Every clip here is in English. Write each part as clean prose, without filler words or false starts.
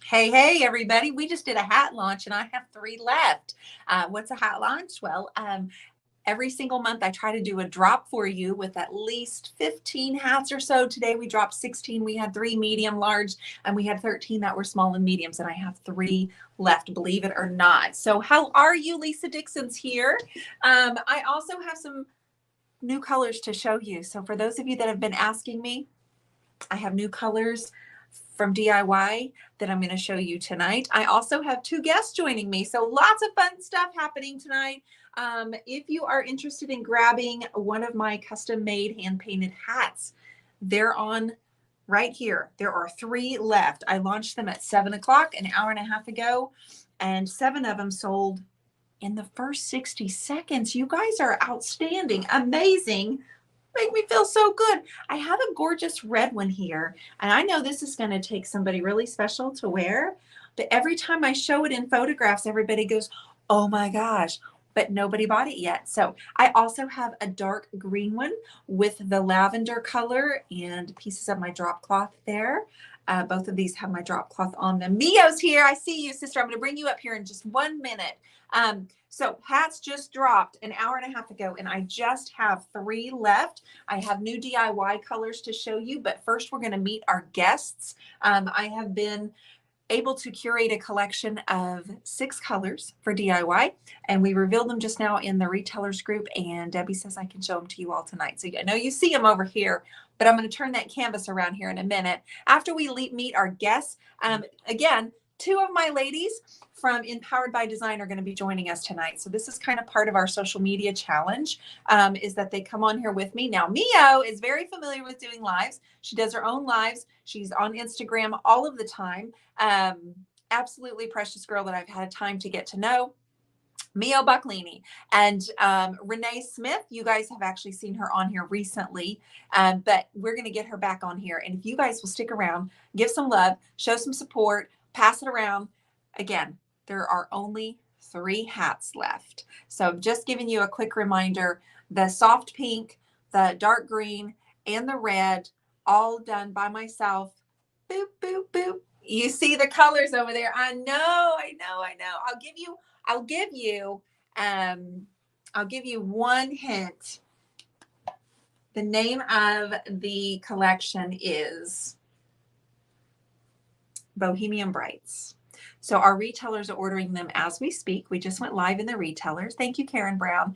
Hey, everybody. We just did a hat launch and I have 3 left. What's a hat launch? Well, every single month I try to do a drop for you with at least 15 hats or so. Today we dropped 16. We had 3 medium, large, and we had 13 that were small and mediums, and I have 3 left, believe it or not. So how are you? Lisa Dixon's here. I also have some new colors to show you. So for those of you that have been asking me, I have new colors from DIY that I'm going to show you tonight. I also have 2 guests joining me, so lots of fun stuff happening tonight. If you are interested in grabbing one of my custom-made hand-painted hats, they're on right here. There are 3 left. I launched them at 7 o'clock an hour and a half ago, and 7 of them sold in the first 60 seconds. You guys are outstanding, amazing. Make me feel so good. I have a gorgeous red one here, and I know this is going to take somebody really special to wear, but every time I show it in photographs, everybody goes, oh my gosh, but nobody bought it yet. So I also have a dark green one with the lavender color and pieces of my drop cloth there. Both of these have my drop cloth on them. Mio's here. I see you, sister. I'm going to bring you up here in just 1 minute. So hats just dropped an hour and a half ago, and I just have 3 left. I have new DIY colors to show you, but first we're going to meet our guests. I have been able to curate a collection of 6 colors for DIY, and we revealed them just now in the retailers group, and Debbie says I can show them to you all tonight. So I know you see them over here, but I'm going to turn that canvas around here in a minute. After we meet our guests, again, 2 of my ladies from Empowered by Design are going to be joining us tonight. So this is kind of part of our social media challenge, is that they come on here with me. Now, Mio is very familiar with doing lives. She does her own lives. She's on Instagram all of the time. Absolutely precious girl that I've had time to get to know. Mio Bucklini and Renee Smith. You guys have actually seen her on here recently, but we're going to get her back on here. And if you guys will stick around, give some love, show some support, pass it around. Again, there are only 3 hats left. So just giving you a quick reminder, the soft pink, the dark green, and the red, all done by myself. Boop, boop, boop. You see the colors over there. I know. I'll give you one hint. The name of the collection is Bohemian Brights. So our retailers are ordering them as we speak. We just went live in the retailers. Thank you, Karen Brown.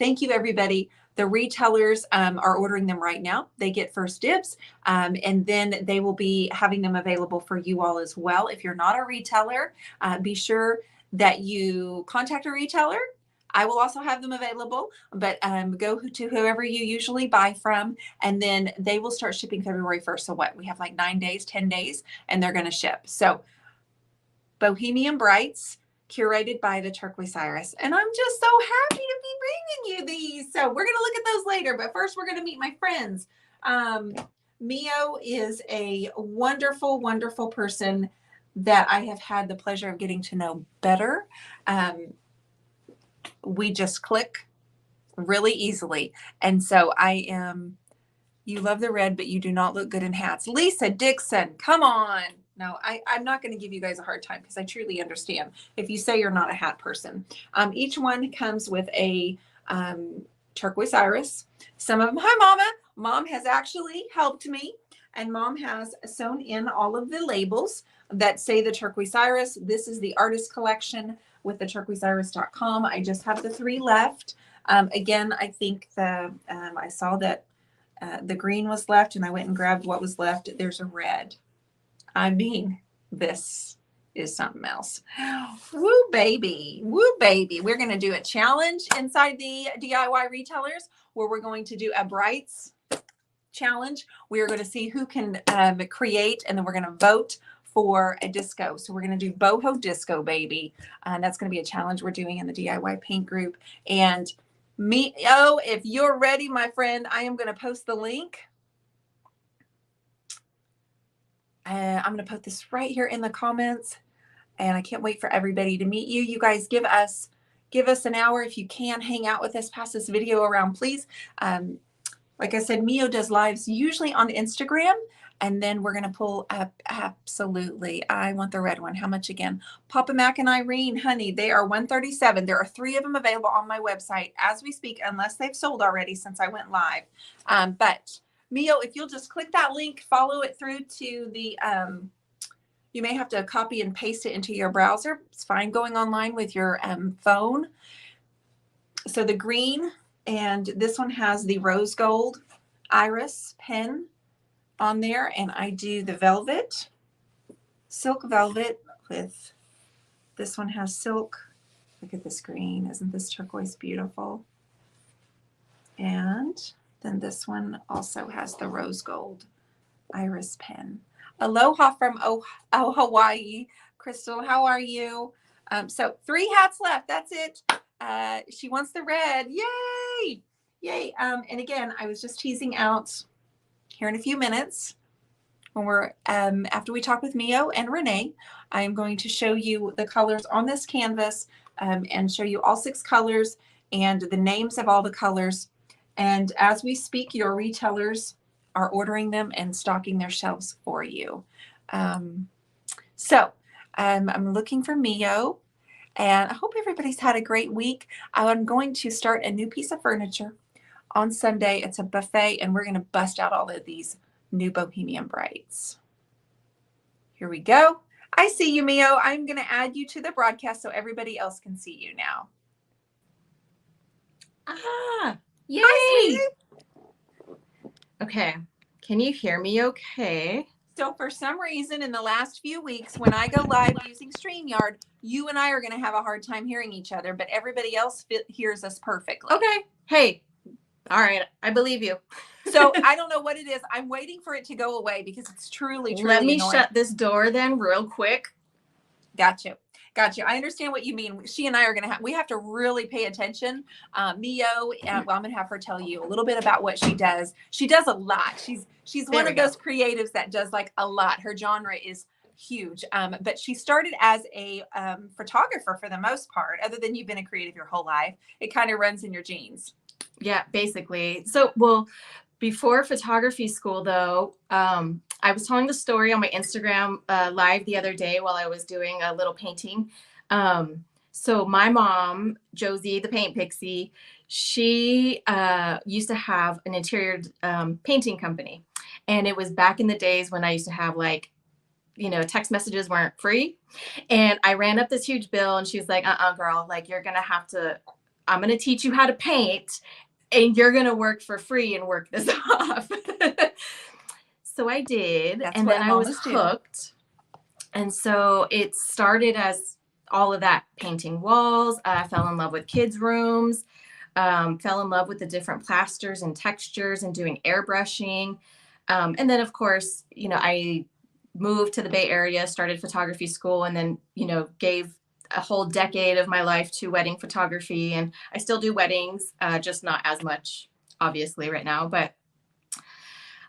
Thank you, everybody. The retailers are ordering them right now. They get first dibs, and then they will be having them available for you all as well. If you're not a retailer, be sure that you contact a retailer. I will also have them available, but go to whoever you usually buy from, and then they will start shipping February 1st. So what? We have like 9 days, 10 days, and they're going to ship. So Bohemian Brights, curated by the Turquoise Iris. And I'm just so happy to be bringing you these. So we're going to look at those later, but first we're going to meet my friends. Mio is a wonderful, wonderful person that I have had the pleasure of getting to know better. We just click really easily. And so you love the red, but you do not look good in hats. Lisa Dixon, come on. No, I'm not going to give you guys a hard time because I truly understand if you say you're not a hat person. Each one comes with a turquoise iris. Some of them, hi, Mama. Mom has actually helped me, and Mom has sewn in all of the labels that say the turquoise iris. This is the artist collection with the turquoiseiris.com. I just have the 3 left. Again, I think I saw that the green was left, and I went and grabbed what was left. There's a red. I mean, this is something else. Woo, baby. Woo, baby. We're going to do a challenge inside the DIY retailers where we're going to do a Brights challenge. We are going to see who can create, and then we're going to vote for a disco. So we're going to do boho disco, baby. And that's going to be a challenge we're doing in the DIY paint group. And if you're ready, my friend, I am going to post the link. I'm going to put this right here in the comments, and I can't wait for everybody to meet you. You guys give us an hour if you can. Hang out with us, pass this video around, please. Like I said, Mio does lives usually on Instagram, And then we're going to pull up, absolutely, I want the red one. How much again? Papa Mac and Irene, honey, they are $137. There are 3 of them available on my website as we speak, unless they've sold already since I went live. But Mio, if you'll just click that link, follow it through to the, you may have to copy and paste it into your browser. It's fine going online with your phone. So the green, and this one has the rose gold iris pen on there, and I do the velvet, silk velvet with, this one has silk. Look at this green. Isn't this turquoise beautiful? And then this one also has the rose gold iris pen. Aloha from Hawaii. Crystal, how are you? So 3 hats left. That's it. She wants the red. Yay! Yay. And again, I was just teasing out here in a few minutes when we're, after we talk with Mio and Renee, I am going to show you the colors on this canvas and show you all 6 colors and the names of all the colors. And as we speak, your retailers are ordering them and stocking their shelves for you. So I'm looking for Mio, and I hope everybody's had a great week. I'm going to start a new piece of furniture on Sunday. It's a buffet, and we're going to bust out all of these new Bohemian brights. Here we go. I see you, Mio. I'm going to add you to the broadcast so everybody else can see you now. Ah, yay. Hi, okay. Can you hear me okay? So for some reason in the last few weeks, when I go live using StreamYard, you and I are going to have a hard time hearing each other, but everybody else hears us perfectly. Okay. Hey, all right. I believe you. So I don't know what it is. I'm waiting for it to go away because it's truly Let me annoying. shut this door then real quick. Gotcha. I understand what you mean. She and I are going to we have to really pay attention. Mio, well, I'm going to have her tell you a little bit about what she does. She does a lot. She's one of those creatives that does like a lot. Her genre is huge. But she started as a photographer for the most part, other than you've been a creative your whole life. It kind of runs in your genes. Yeah, basically. So, well, before photography school though, I was telling the story on my Instagram live the other day while I was doing a little painting. So my mom, Josie, the paint pixie, she used to have an interior painting company. And it was back in the days when I used to have like, text messages weren't free. And I ran up this huge bill and she was like, girl, like I'm going to teach you how to paint and you're going to work for free and work this off. So I did. And then I was hooked. And so it started as all of that, painting walls. I fell in love with kids' rooms, fell in love with the different plasters and textures and doing airbrushing. And then, of course, I moved to the Bay Area, started photography school, and then, gave a whole decade of my life to wedding photography. And I still do weddings, just not as much, obviously, right now. But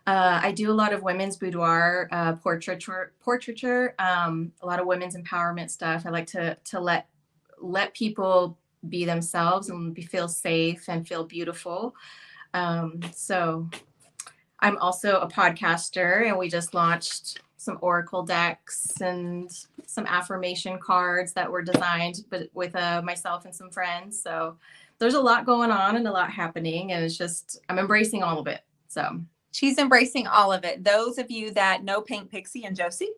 I do a lot of women's boudoir portraiture, a lot of women's empowerment stuff. I like to let people be themselves and feel safe and feel beautiful. So I'm also a podcaster, and we just launched some oracle decks and some affirmation cards that were designed with myself and some friends. So there's a lot going on and a lot happening, and it's just, I'm embracing all of it. So she's embracing all of it. Those of you that know Paint Pixie and Josie,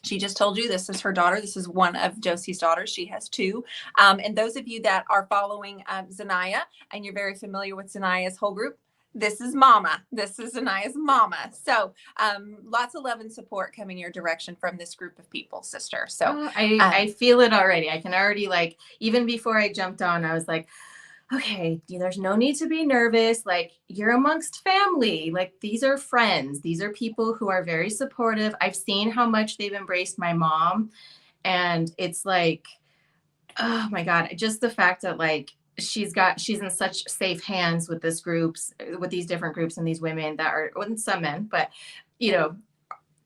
she just told you this is her daughter. This is one of Josie's daughters. She has 2. And those of you that are following Zanaya and you're very familiar with Zanaya's whole group, this is Mama. This is Zanaya's mama. So lots of love and support coming your direction from this group of people, sister. So I feel it already. I can already, like, even before I jumped on, I was like, okay, there's no need to be nervous. Like, you're amongst family. Like, these are friends. These are people who are very supportive. I've seen how much they've embraced my mom. And it's like, oh my God, just the fact that like, she's in such safe hands with these different groups and these women that are, well, some men, but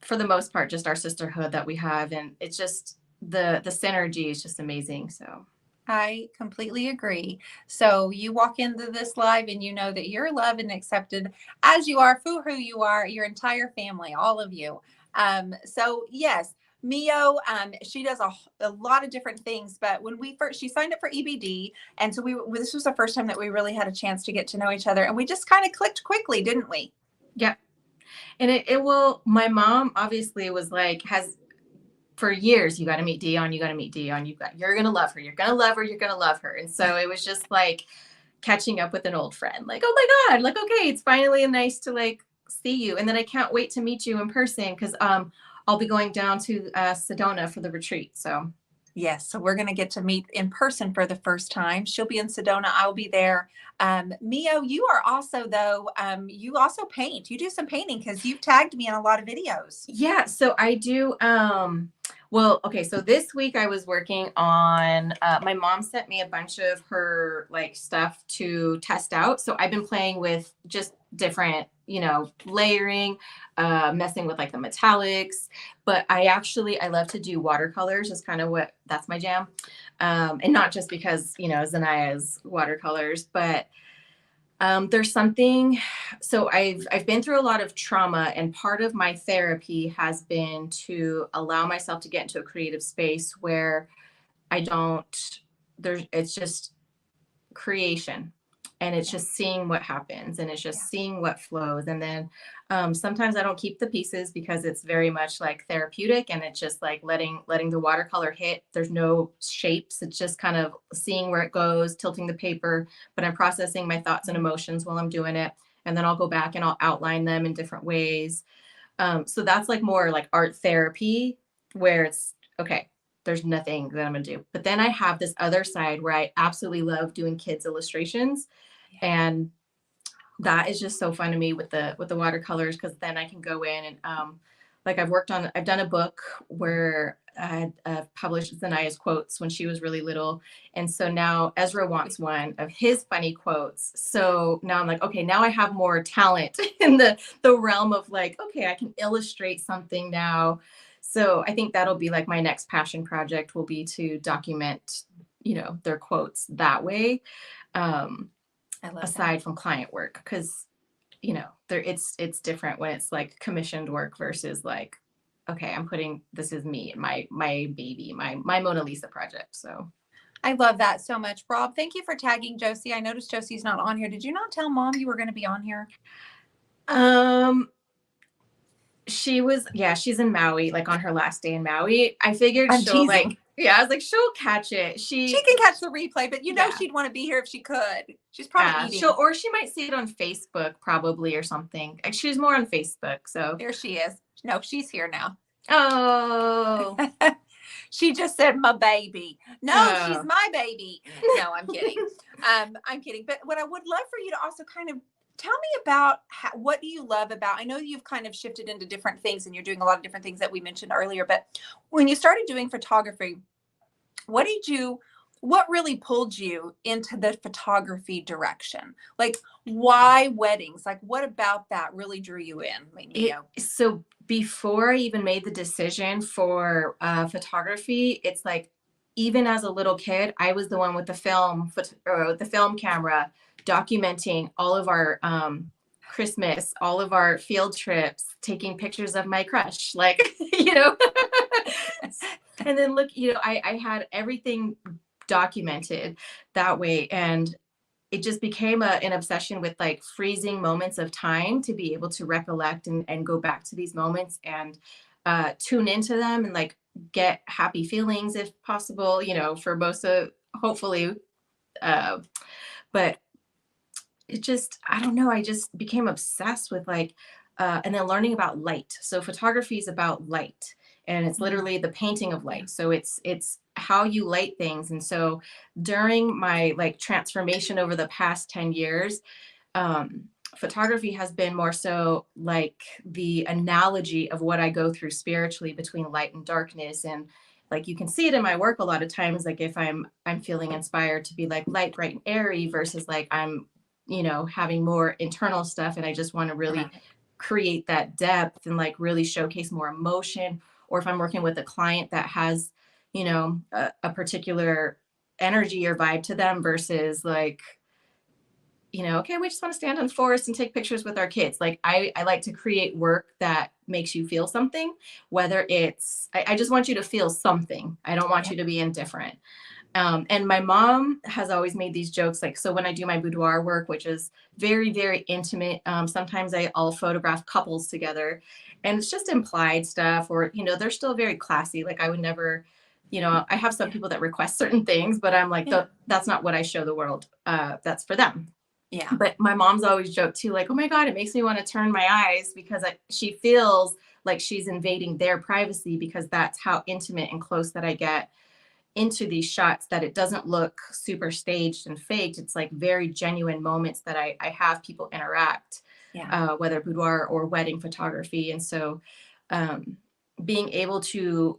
for the most part, just our sisterhood that we have. And it's just the synergy is just amazing. So I completely agree. So you walk into this live and you know that you're loved and accepted as you are, for who you are, your entire family, all of you. So yes, Mio, she does a lot of different things, but when we first, she signed up for EBD. And so this was the first time that we really had a chance to get to know each other, and we just kind of clicked quickly, didn't we? Yeah. And it will, my mom obviously was like, has for years, you got to meet Dion, you got to meet Dion, you're going to love her, you're going to love her, you're going to love her. And so it was just like catching up with an old friend, like, oh my God, like, okay, it's finally nice to like see you. And then I can't wait to meet you in person because I'll be going down to Sedona for the retreat. So Yes, so we're going to get to meet in person for the first time. She'll be in Sedona. I'll be there. Mio, you are also, though, you also paint. You do some painting because you've tagged me in a lot of videos. yeah, so I do. Well, okay, so this week I was working on. My mom sent me a bunch of her like stuff to test out. So I've been playing with just different, layering, messing with like the metallics. But I love to do watercolors. Is kind of that's my jam, and not just because Zanaya's watercolors, but there's something. So I've been through a lot of trauma, and part of my therapy has been to allow myself to get into a creative space where I don't. It's just creation, and it's just seeing what happens, and it's just seeing what flows, and then sometimes I don't keep the pieces because it's very much like therapeutic, and it's just like letting the watercolor hit. There's no shapes, it's just kind of seeing where it goes, tilting the paper, but I'm processing my thoughts and emotions while I'm doing it, and then I'll go back and I'll outline them in different ways. So that's like more like art therapy, where it's okay, there's nothing that I'm gonna do. But then I have this other side where I absolutely love doing kids illustrations. And that is just so fun to me with the watercolors, because then I can go in and like I've done a book where I published Zanaya's quotes when she was really little. And so now Ezra wants one of his funny quotes. So now I'm like, okay, now I have more talent in the realm of like, okay, I can illustrate something now. So I think that'll be like my next passion project, will be to document, their quotes that way. I love Aside from client work, because there it's different when it's like commissioned work versus like, okay, I'm putting, this is me, my baby, my Mona Lisa project. So I love that so much. Rob, thank you for tagging Josie. I noticed Josie's not on here. Did you not tell Mom you were going to be on here? um she's in Maui, like on her last day in Maui. I figured I'm she'll teasing. like, yeah, I was like, she'll catch it. She can catch the replay, but Yeah. she'd want to be here if she could. She's probably eating. Or she might see it on Facebook probably or something. Like, she's more on Facebook. So There she is. No, she's here now. oh. She just said my baby. No, she's Oh. my baby. No, I'm kidding. I'm kidding. But what I would love for you to also kind of tell me about what do you love about, I know you've kind of shifted into different things and you're doing a lot of different things that we mentioned earlier, but when you started doing photography, what really pulled you into the photography direction? Like, why weddings? Like, what about that really drew you in? So before I even made the decision for photography, it's like, even as a little kid, I was the one with the film camera, documenting all of our Christmas, all of our field trips, taking pictures of my crush, like, and then look, I had everything documented that way. And it just became an obsession with like freezing moments of time to be able to recollect and go back to these moments and tune into them and like get happy feelings if possible, for most of, hopefully. But it just, I don't know, I just became obsessed with like, and then learning about light. So photography is about light, and it's literally the painting of light. So it's how you light things. And so during my like transformation over the past 10 years, photography has been more so like the analogy of what I go through spiritually between light and darkness. And like, you can see it in my work a lot of times, like if I'm feeling inspired to be like light, bright, and airy, versus like I'm having more internal stuff and I just want to really create that depth and like really showcase more emotion. Or if I'm working with a client that has a particular energy or vibe to them versus like, you know, okay, we just want to stand in the forest and take pictures with our kids. Like I like to create work that makes you feel something, whether it's, I just want you to feel something. I don't want you to be indifferent. And my mom has always made these jokes. Like, so when I do my boudoir work, which is very, very intimate, sometimes I'll photograph couples together and it's just implied stuff, or, you know, they're still very classy. Like I would never, you know, I have some people that request certain things, but I'm like, that's not what I show the world. That's for them. Yeah. But my mom's always joked too, like, oh my God, it makes me want to turn my eyes because she feels like she's invading their privacy, because that's how intimate and close that I get into these shots, that it doesn't look super staged and faked. It's like very genuine moments that I have people interact, whether boudoir or wedding photography. And so being able to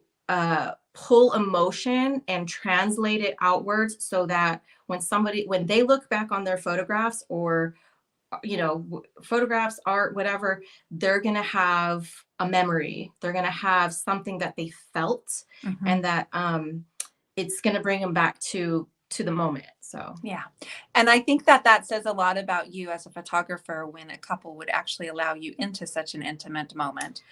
pull emotion and translate it outwards so that when they look back on their photographs, or, you know, photographs, art, whatever, they're going to have a memory. They're going to have something that they felt, and that it's going to bring them back to the moment. So, yeah. And I think that says a lot about you as a photographer when a couple would actually allow you into such an intimate moment.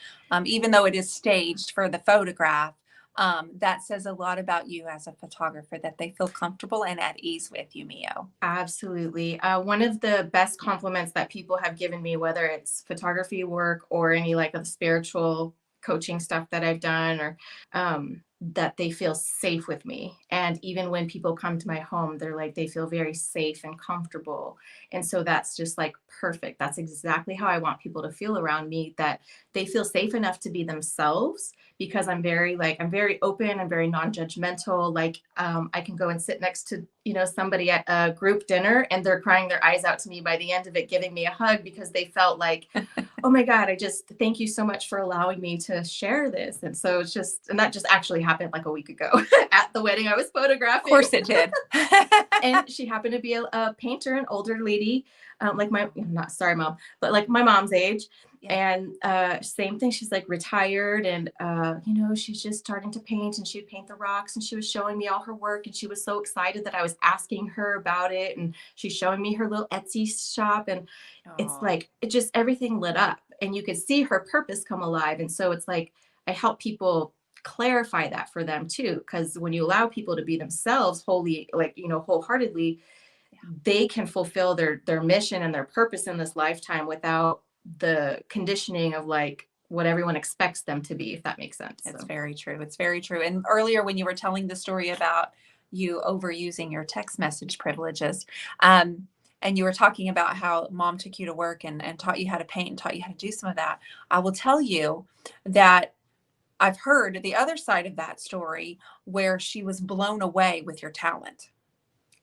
Even though it is staged for the photograph, that says a lot about you as a photographer, that they feel comfortable and at ease with you, Mio. absolutely. One of the best compliments that people have given me, whether it's photography work or any like of spiritual coaching stuff that I've done, or that they feel safe with me. And even when people come to my home, they're like, they feel very safe and comfortable. And so that's just like perfect. That's exactly how I want people to feel around me, that they feel safe enough to be themselves, because I'm very open and very non-judgmental. Like I can go and sit next to, you know, somebody at a group dinner and they're crying their eyes out to me by the end of it, giving me a hug because they felt like, oh my God, I just thank you so much for allowing me to share this. And so it's just, and that just actually happened like a week ago at the wedding I was photographing. Of course it did. And she happened to be a painter, an older lady, like not sorry, mom, but like my mom's age. And same thing, she's like retired, and you know, she's just starting to paint, and she would paint the rocks, and she was showing me all her work, and she was so excited that I was asking her about it, and she's showing me her little Etsy shop, and it's like it just everything lit up, and you could see her purpose come alive. And so it's like I help people clarify that for them too, because when you allow people to be themselves wholly, like, you know, wholeheartedly, they can fulfill their mission and their purpose in this lifetime without the conditioning of like what everyone expects them to be, if that makes sense. It's very true. It's very true. And earlier when you were telling the story about you overusing your text message privileges, and you were talking about how mom took you to work and taught you how to paint and taught you how to do some of that. I will tell you that I've heard the other side of that story where she was blown away with your talent.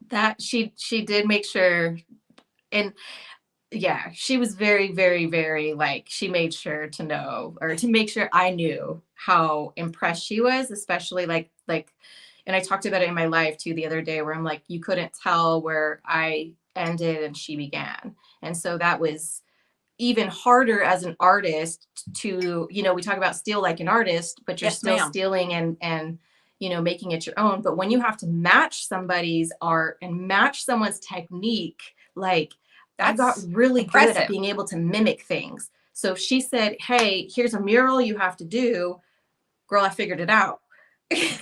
That she did make sure, and yeah, she was very, very, very like, she made sure to know, or to make sure I knew how impressed she was, especially like, and I talked about it in my live too the other day, where I'm like, you couldn't tell where I ended and she began. And so that was even harder as an artist to, you know, we talk about steal like an artist, but you're still stealing and, you know, making it your own. But when you have to match somebody's art and match someone's technique, like, I got really good at being able to mimic things. So if she said, hey, here's a mural you have to do, girl, I figured it out.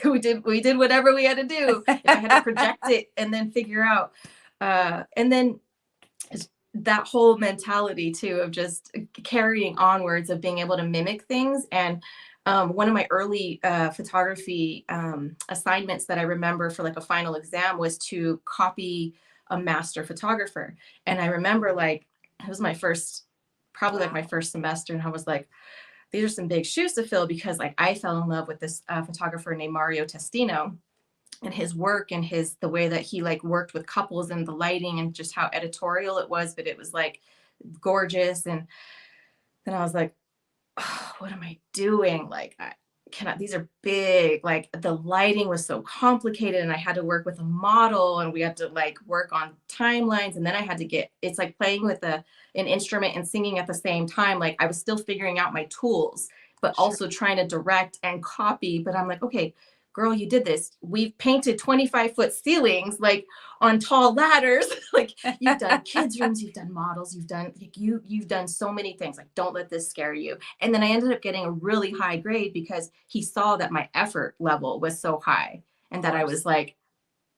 we did whatever we had to do. If I had to project it and then figure out. And then that whole mentality too of just carrying onwards, of being able to mimic things. And one of my early photography assignments that I remember for like a final exam was to copy a master photographer. And I remember like, it was my first, probably like my first semester. And I was like, these are some big shoes to fill, because like I fell in love with this photographer named Mario Testino, and his work and the way that he like worked with couples and the lighting and just how editorial it was, but it was like gorgeous. And then I was like, oh, what am I doing? Like, these are big, like the lighting was so complicated, and I had to work with a model, and we had to like work on timelines. And then I had to it's like playing with an instrument and singing at the same time. Like I was still figuring out my tools, but also trying to direct and copy. But I'm like, okay, girl, you did this. We've painted 25-foot ceilings, like on tall ladders. Like you've done kids rooms, you've done models, you've done so many things. Like, don't let this scare you. And then I ended up getting a really high grade because he saw that my effort level was so high and that I was like,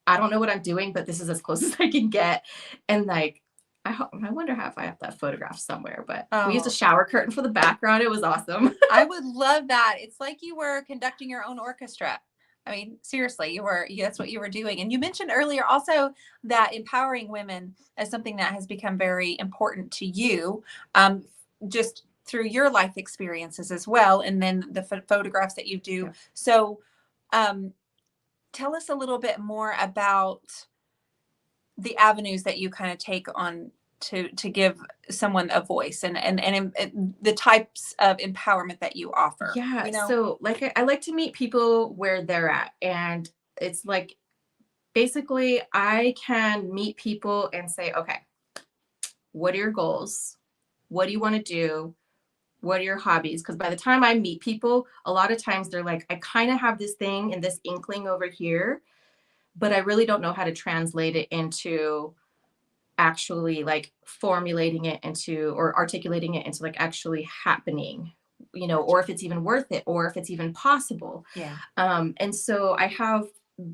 I don't know what I'm doing, but this is as close as I can get. And like, I wonder if I have that photograph somewhere, but we used a shower curtain for the background. It was awesome. I would love that. It's like you were conducting your own orchestra. I mean, seriously, that's what you were doing. And you mentioned earlier also that empowering women is something that has become very important to you, just through your life experiences as well. And then the photographs that you do. Yeah. So, tell us a little bit more about the avenues that you kind of take on to give someone a voice and the types of empowerment that you offer. Yeah. You know? So like, I like to meet people where they're at. And it's like, basically I can meet people and say, okay, what are your goals? What do you want to do? What are your hobbies? Because by the time I meet people, a lot of times they're like, I kind of have this thing and this inkling over here, but I really don't know how to translate it into actually like formulating it into or articulating it into like actually happening, you know, or if it's even worth it, or if it's even possible. Yeah. And so I have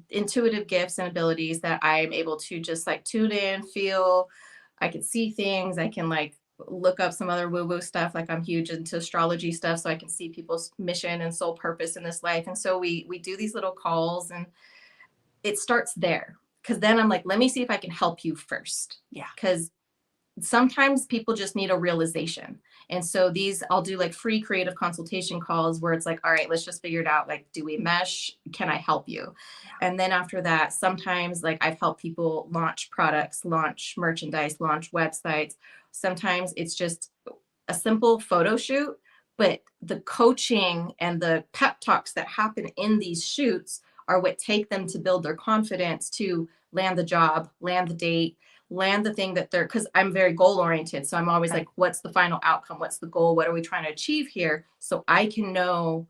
intuitive gifts and abilities that I'm able to just like tune in, feel. I can see things. I can like look up some other woo-woo stuff. Like I'm huge into astrology stuff, so I can see people's mission and soul purpose in this life. And so we do these little calls, and it starts there. Because then I'm like, let me see if I can help you first. Yeah. Because sometimes people just need a realization. And so I'll do like free creative consultation calls where it's like, all right, let's just figure it out. Like, do we mesh? Can I help you? Yeah. And then after that, sometimes like I've helped people launch products, launch merchandise, launch websites. Sometimes it's just a simple photo shoot, but the coaching and the pep talks that happen in these shoots are what take them to build their confidence to land the job, land the date, land the thing that because I'm very goal oriented. So I'm always like, what's the final outcome? What's the goal? What are we trying to achieve here? So I can know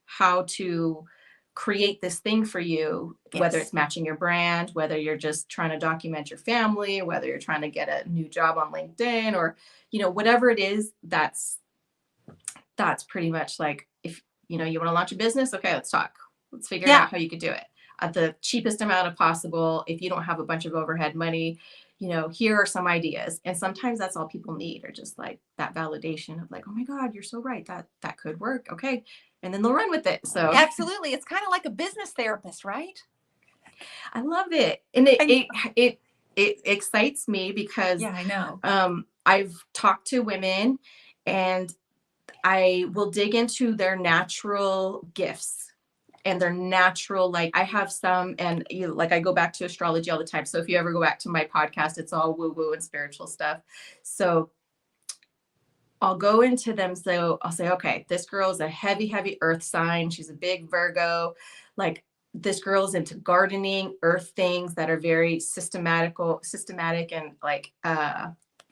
how to create this thing for you, yes. Whether it's matching your brand, whether you're just trying to document your family, whether you're trying to get a new job on LinkedIn, or, you know, whatever it is, that's pretty much like, if, you know, you want to launch a business, okay, let's talk. Let's figure out how you could do it at the cheapest amount of possible. If you don't have a bunch of overhead money, you know, here are some ideas. And sometimes that's all people need, or just like that validation of like, oh my God, you're so right. That could work. Okay. And then they'll run with it. So absolutely. It's kind of like a business therapist, right? I love it. And it excites me because I know. I've talked to women and I will dig into their natural gifts and their natural, like I have some, and like I go back to astrology all the time. So if you ever go back to my podcast, it's all woo woo and spiritual stuff. So I'll go into them. So I'll say, okay, this girl is a heavy, heavy earth sign. She's a big Virgo. Like this girl's into gardening, earth things that are very systematic and like,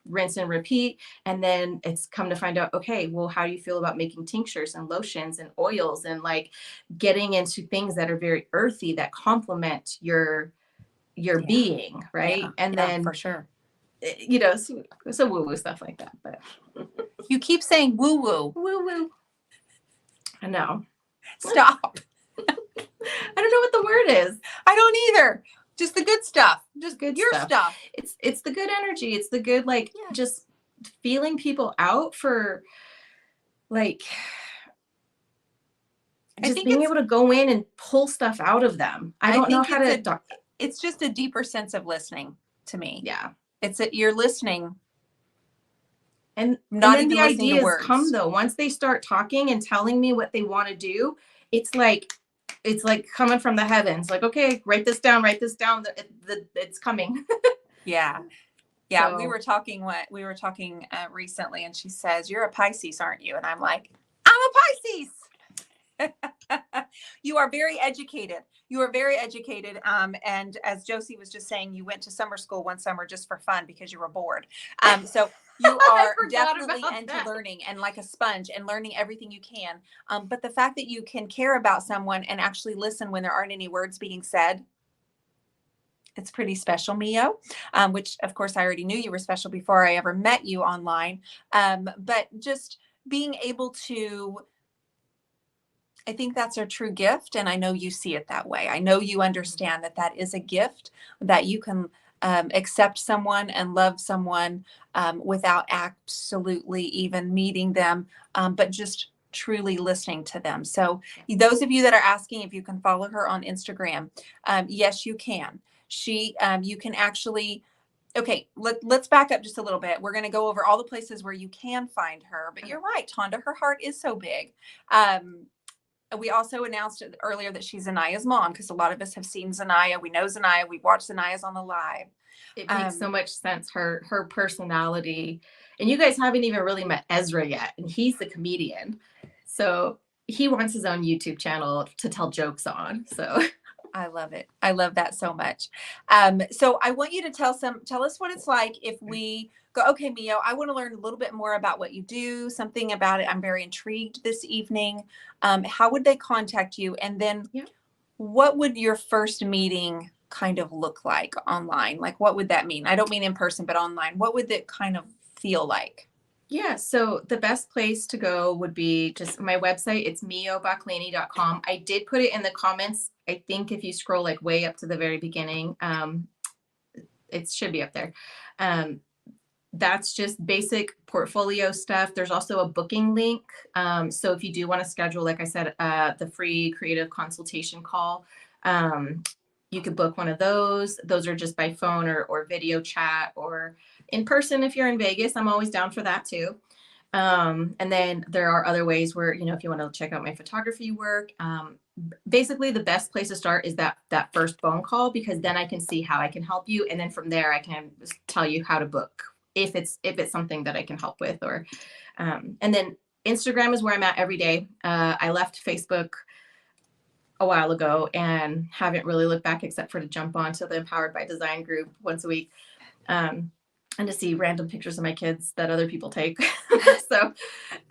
rinse and repeat. And then it's come to find out, okay, well, how do you feel about making tinctures and lotions and oils and like getting into things that are very earthy that complement your being, right? Yeah. And then for sure, you know, so woo woo stuff like that. But you keep saying woo woo. I know. Stop. I don't know what the word is. I don't either. Just the good stuff. Just good your stuff. It's the good energy. It's the good, like, just feeling people out for, like, just being able to go in and pull stuff out of them. I don't know how to. It's just a deeper sense of listening to me. Yeah. It's that you're listening. And not even the ideas come though. Once they start talking and telling me what they want to do, it's like coming from the heavens. Like, okay, write this down. It's coming. Yeah. So, we were talking recently, and she says, "You're a Pisces, aren't you?" And I'm like, "I'm a Pisces." You are very educated. And as Josie was just saying, you went to summer school one summer just for fun because you were bored. So You I are forgot definitely about into that. learning and like a sponge and learning everything you can. But the fact that you can care about someone and actually listen when there aren't any words being said, it's pretty special, Mio. Which, of course, I already knew you were special before I ever met you online. But just being able to, I think that's a true gift. And I know you see it that way. I know you understand that that is a gift, that you can accept someone and love someone without absolutely even meeting them, but just truly listening to them. So, those of you that are asking if you can follow her on Instagram, yes, you can. You can actually. Okay, let's back up just a little bit. We're going to go over all the places where you can find her. But you're right, Tonda, her heart is so big. We also announced earlier that she's Zanaya's mom, because a lot of us have seen Zanaya. We know Zanaya. We've watched Zanaya's on the live. It makes so much sense. Her personality, and you guys haven't even really met Ezra yet, and he's the comedian, so he wants his own YouTube channel to tell jokes on. So I love it. I love that so much. So I want you to tell us what it's like if we go, okay, Mio, I want to learn a little bit more about what you do, something about it. I'm very intrigued this evening. How would they contact you? And then what would your first meeting kind of look like online? Like, what would that mean? I don't mean in person, but online. What would it kind of feel like? yeah, so the best place to go would be just my website. It's miobucklini.com. I did put it in the comments. I think if you scroll like way up to the very beginning, it should be up there. That's just basic portfolio stuff. There's also a booking link. So if you do want to schedule, like I said, the free creative consultation call, you could book one of those. Those are just by phone or video chat or in person. If you're in Vegas, I'm always down for that too. And then there are other ways where, if you want to check out my photography work, basically the best place to start is that first phone call, because then I can see how I can help you. And then from there, I can tell you how to book if it's something that I can help with, or, and then Instagram is where I'm at every day. I left Facebook a while ago and haven't really looked back except for to jump onto the Empowered by Design group once a week. And to see random pictures of my kids that other people take. So,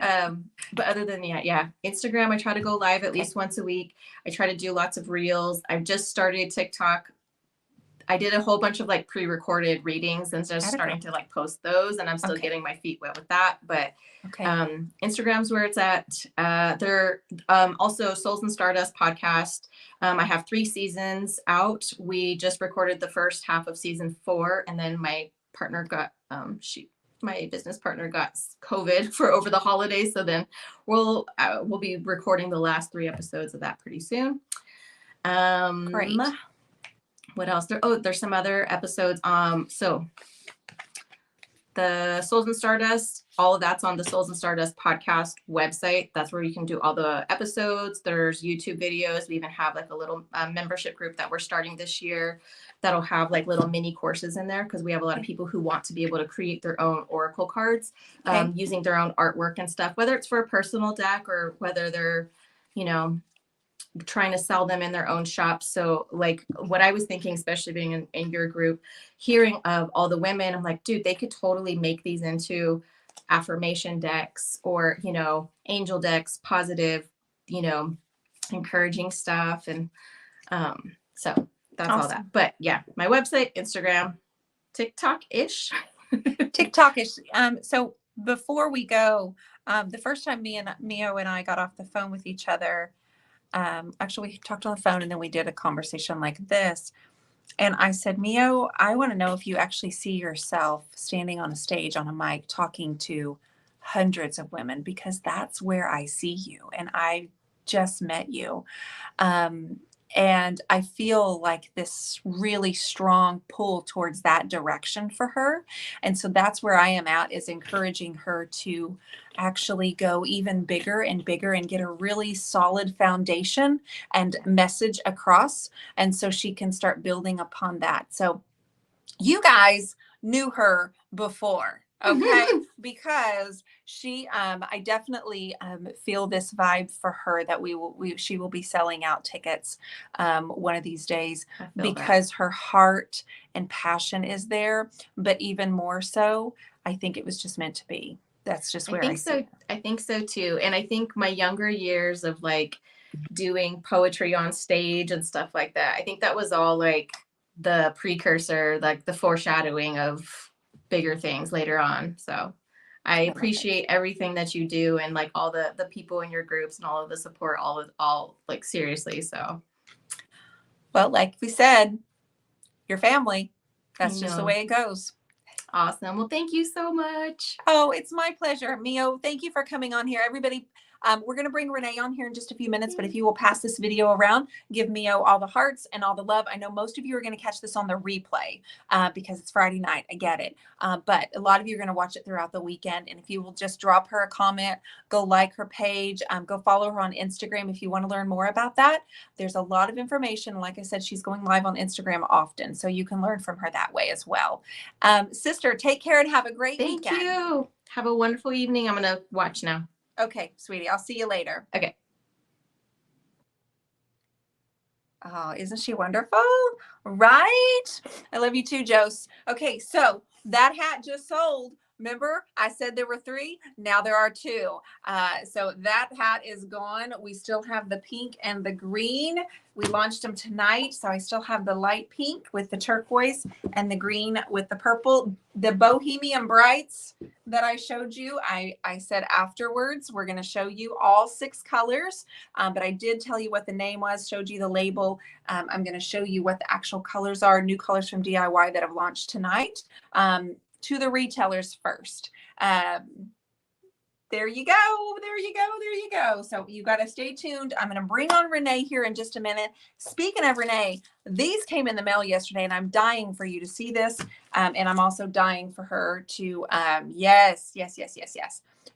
but other than that, yeah, Instagram, I try to go live at least once a week. I try to do lots of reels. I've just started TikTok. I did a whole bunch of like pre-recorded readings and just starting to like post those, and I'm still getting my feet wet with that. But Instagram's where it's at. There also Souls and Stardust podcast. I have 3 seasons out. We just recorded the first half of season 4, and then my partner got my business partner got COVID for over the holidays. So then we'll be recording the last 3 episodes of that pretty soon. Great. What else? There's some other episodes. So the Souls and Stardust, all of that's on the Souls and Stardust podcast website. That's where you can do all the episodes. There's YouTube videos. We even have like a little membership group that we're starting this year that'll have like little mini courses in there, because we have a lot of people who want to be able to create their own oracle cards using their own artwork and stuff, whether it's for a personal deck or whether they're, trying to sell them in their own shops. So like what I was thinking, especially being in your group, hearing of all the women, I'm like, dude, they could totally make these into affirmation decks or, angel decks, positive, encouraging stuff. And so that's all that. But yeah, my website, Instagram, TikTok-ish. TikTok-ish. So before we go, the first time Mio and I got off the phone with each other, actually we talked on the phone and then we did a conversation like this. And I said, Mio, I want to know if you actually see yourself standing on a stage on a mic talking to hundreds of women, because that's where I see you. And I just met you. And I feel like this really strong pull towards that direction for her. And so that's where I am at, is encouraging her to actually go even bigger and bigger and get a really solid foundation and message across. And so she can start building upon that. So you guys knew her before. Okay. Because she, I definitely feel this vibe for her that she will be selling out tickets one of these days, because her heart and passion is there. But even more so, I think it was just meant to be. That's just I where think see it. I think so too. And I think my younger years of like doing poetry on stage and stuff like that, I think that was all like the precursor, like the foreshadowing of bigger things later on. So I appreciate everything that you do, and like all the people in your groups and all of the support, all like seriously. So, well, like we said, your family, that's just the way it goes. Awesome. Well, thank you so much. Oh, it's my pleasure. Mio, thank you for coming on here. Everybody, we're going to bring Renee on here in just a few minutes, but if you will pass this video around, give Mio all the hearts and all the love. I know most of you are going to catch this on the replay because it's Friday night. I get it. But a lot of you are going to watch it throughout the weekend. And if you will just drop her a comment, go like her page, go follow her on Instagram if you want to learn more about that. There's a lot of information. Like I said, she's going live on Instagram often, so you can learn from her that way as well. Sister, take care and have a great weekend. Thank you. Have a wonderful evening. I'm going to watch now. Okay, sweetie. I'll see you later. Okay. Oh, isn't she wonderful? Right? I love you too, Jose. Okay, so that hat just sold. Remember, I said there were 3. Now there are 2. So that hat is gone. We still have the pink and the green. We launched them tonight. So I still have the light pink with the turquoise and the green with the purple. The Bohemian Brights that I showed you, I said afterwards, we're going to show you all 6 colors. But I did tell you what the name was, showed you the label. I'm going to show you what the actual colors are, new colors from DIY that have launched tonight. To the retailers first. There you go. There you go. There you go. So you got to stay tuned. I'm going to bring on Renee here in just a minute. Speaking of Renee, these came in the mail yesterday, and I'm dying for you to see this. And I'm also dying for her to, yes.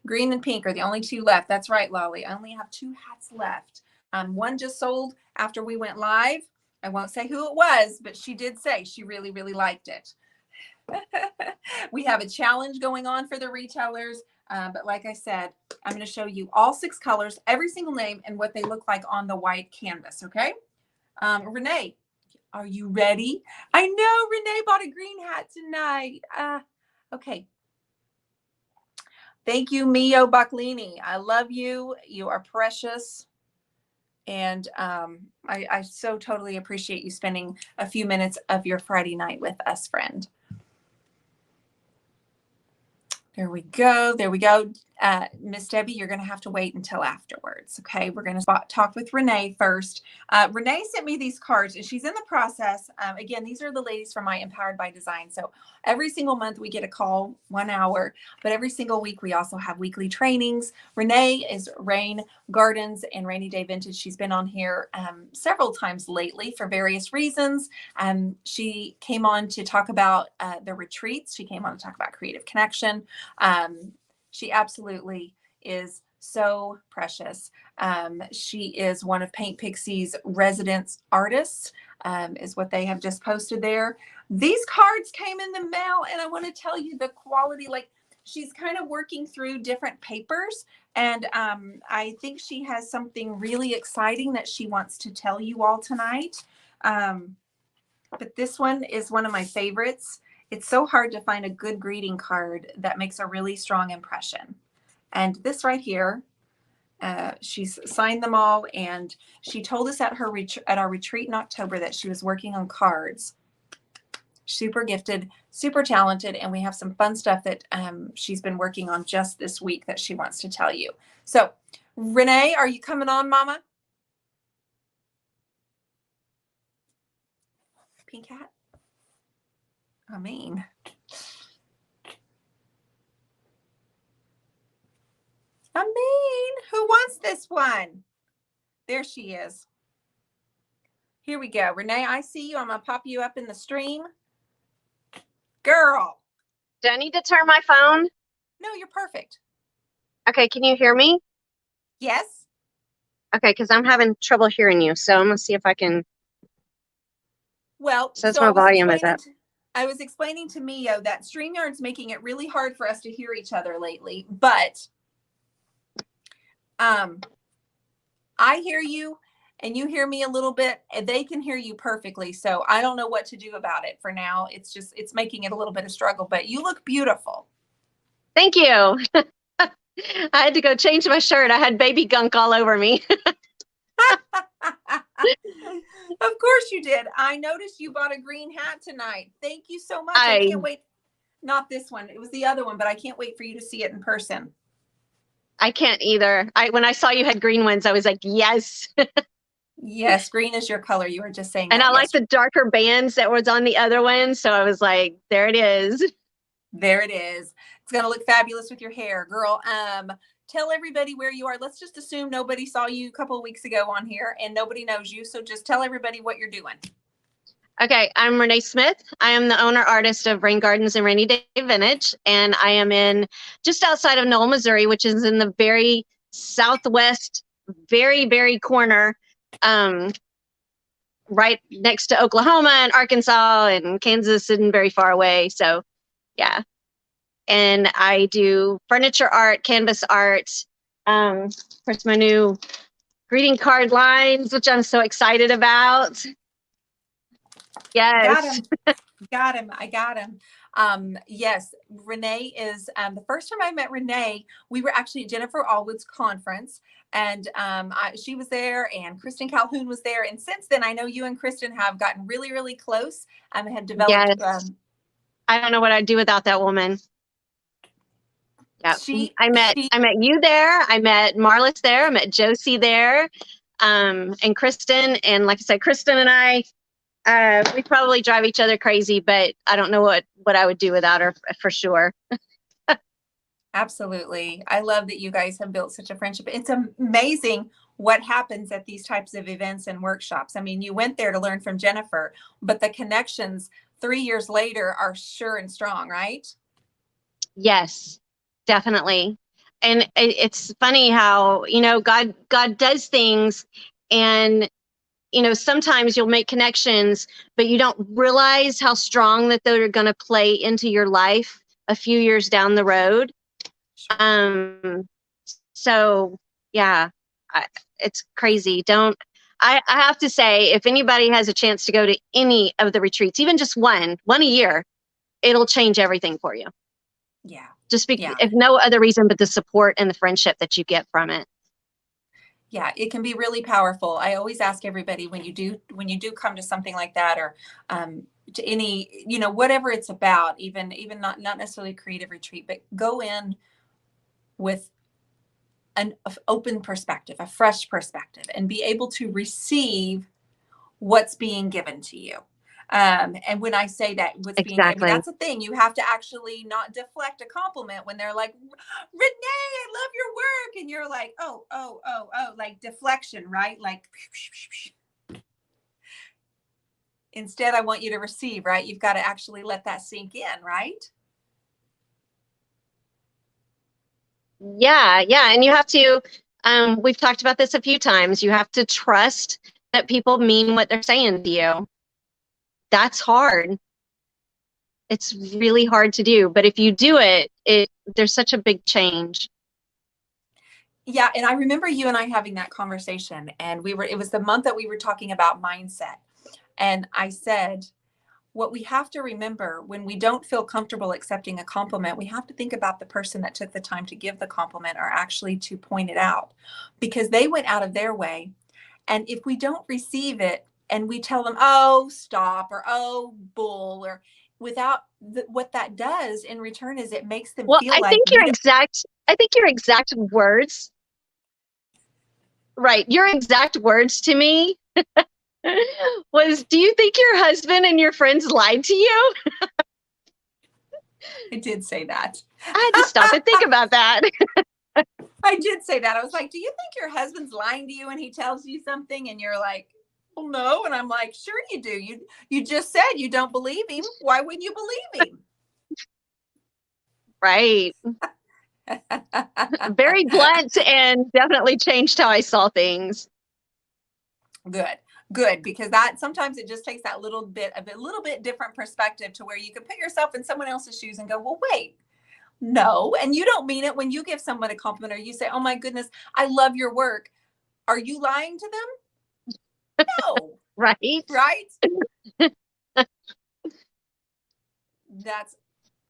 Green and pink are the only 2 left. That's right, Lolly. I only have 2 hats left. One just sold after we went live. I won't say who it was, but she did say she really, really liked it. We have a challenge going on for the retailers. But like I said, I'm going to show you all 6 colors, every single name, and what they look like on the white canvas. Okay. Renee, are you ready? I know Renee bought a green hat tonight. Okay. Thank you, Mio Bucklini. I love you. You are precious. And I so totally appreciate you spending a few minutes of your Friday night with us, friend. There we go. There we go. Miss Debbie, you're going to have to wait until afterwards. Okay. We're going to talk with Renee first. Renee sent me these cards and she's in the process. Again, these are the ladies from my Empowered by Design. So every single month we get a call, 1 hour, but every single week we also have weekly trainings. Renee is Rain Gardens and Rainy Day Vintage. She's been on here several times lately for various reasons. She came on to talk about the retreats. She came on to talk about Creative Connection. She absolutely is so precious. She is one of Paint Pixie's residence artists, is what they have just posted there. These cards came in the mail, and I want to tell you the quality, like she's kind of working through different papers, and I think she has something really exciting that she wants to tell you all tonight. But this one is one of my favorites. It's so hard to find a good greeting card that makes a really strong impression. And this right here, she's signed them all, and she told us at our retreat in October that she was working on cards. Super gifted, super talented, and we have some fun stuff that she's been working on just this week that she wants to tell you. So, Renee, are you coming on, Mama? Pink hat? I mean, who wants this one? There she is. Here we go. Renee, I see you. I'm going to pop you up in the stream. Girl. Do I need to turn my phone? No, you're perfect. Okay, can you hear me? Yes. Okay, because I'm having trouble hearing you. So I'm going to see if I can. Well, so my volume is up. I was explaining to Mio that StreamYard's making it really hard for us to hear each other lately, but I hear you and you hear me a little bit, and they can hear you perfectly. So I don't know what to do about it for now. It's making it a little bit of struggle, but you look beautiful. Thank you. I had to go change my shirt. I had baby gunk all over me. Of course you did. I noticed you bought a green hat tonight. Thank you so much. I can't wait. Not this one. It was the other one, but I can't wait for you to see it in person. I can't either. When I saw you had green ones, I was like, yes. Yes, green is your color. You were just saying And that I like the darker bands that was on the other one. So I was like, there it is. There it is. It's going to look fabulous with your hair, girl. Tell everybody where you are. Let's just assume nobody saw you a couple of weeks ago on here and nobody knows you. So just tell everybody what you're doing. Okay, I'm Renee Smith. I am the owner artist of Rain Gardens and Rainy Day Vintage, and I am in just outside of Knoll, Missouri, which is in the very southwest, very, very corner, right next to Oklahoma and Arkansas and Kansas and very far away. So, yeah. And I do furniture art, canvas art, of course, my new greeting card lines, which I'm so excited about. Yes. Got him. I got him. Yes, Renee is, the first time I met Renee, we were actually at Jennifer Allwood's conference, and she was there and Kristen Calhoun was there. And since then, I know you and Kristen have gotten really, really close and have developed. Yes. I don't know what I'd do without that woman. Yeah. I met you there. I met Marlis there. I met Josie there. And Kristen. And like I said, Kristen and I, we probably drive each other crazy, but I don't know what I would do without her for sure. Absolutely. I love that you guys have built such a friendship. It's amazing what happens at these types of events and workshops. I mean, you went there to learn from Jennifer, but the connections 3 years later are sure and strong, right? Yes, definitely. And it's funny how, God does things, and sometimes you'll make connections, but you don't realize how strong that they're going to play into your life a few years down the road. So yeah, it's crazy. I have to say, if anybody has a chance to go to any of the retreats, even just one a year, it'll change everything for you. Yeah. Just if no other reason but the support and the friendship that you get from it. Yeah, it can be really powerful. I always ask everybody when you do come to something like that, or to any, whatever it's about, even not necessarily a creative retreat, but go in with an open perspective, a fresh perspective, and be able to receive what's being given to you. And when I say that, what's being, I mean, that's the thing. You have to actually not deflect a compliment when they're like, Renee, I love your work. And you're like, oh, like deflection, right? Like, instead, I want you to receive, right? You've got to actually let that sink in, right? Yeah. And you have to, we've talked about this a few times. You have to trust that people mean what they're saying to you. That's hard. It's really hard to do, but if you do it, there's such a big change. Yeah, and I remember you and I having that conversation, and it was the month that we were talking about mindset. And I said, what we have to remember when we don't feel comfortable accepting a compliment, we have to think about the person that took the time to give the compliment, or actually to point it out, because they went out of their way. And if we don't receive it, and we tell them, oh, stop, or oh, bull, or without what that does in return is it makes them feel like. I think your exact words, right? Your exact words to me was, do you think your husband and your friends lied to you? I did say that. I had to stop and think about that. I did say that. I was like, do you think your husband's lying to you and he tells you something and you're like, well, no. And I'm like, sure you do. You just said you don't believe him. Why wouldn't you believe him? Right. Very blunt, and definitely changed how I saw things. Good. Because that sometimes it just takes that little bit different perspective to where you can put yourself in someone else's shoes and go, well, wait, no. And you don't mean it when you give someone a compliment, or you say, oh my goodness, I love your work. Are you lying to them? No. Right. That's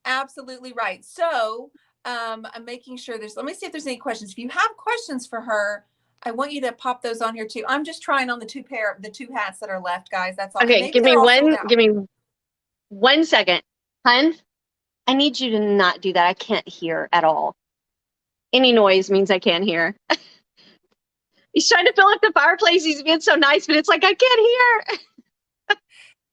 absolutely right. So I'm making sure let me see if there's any questions. If you have questions for her, I want you to pop those on here too. I'm just trying on the two hats that are left, guys. That's all. Okay, Maybe they're all sold out. give me 1 second. Hun, I need you to not do that. I can't hear at all. Any noise means I can't hear. He's trying to fill up the fireplace. He's being so nice, but it's like, I can't hear.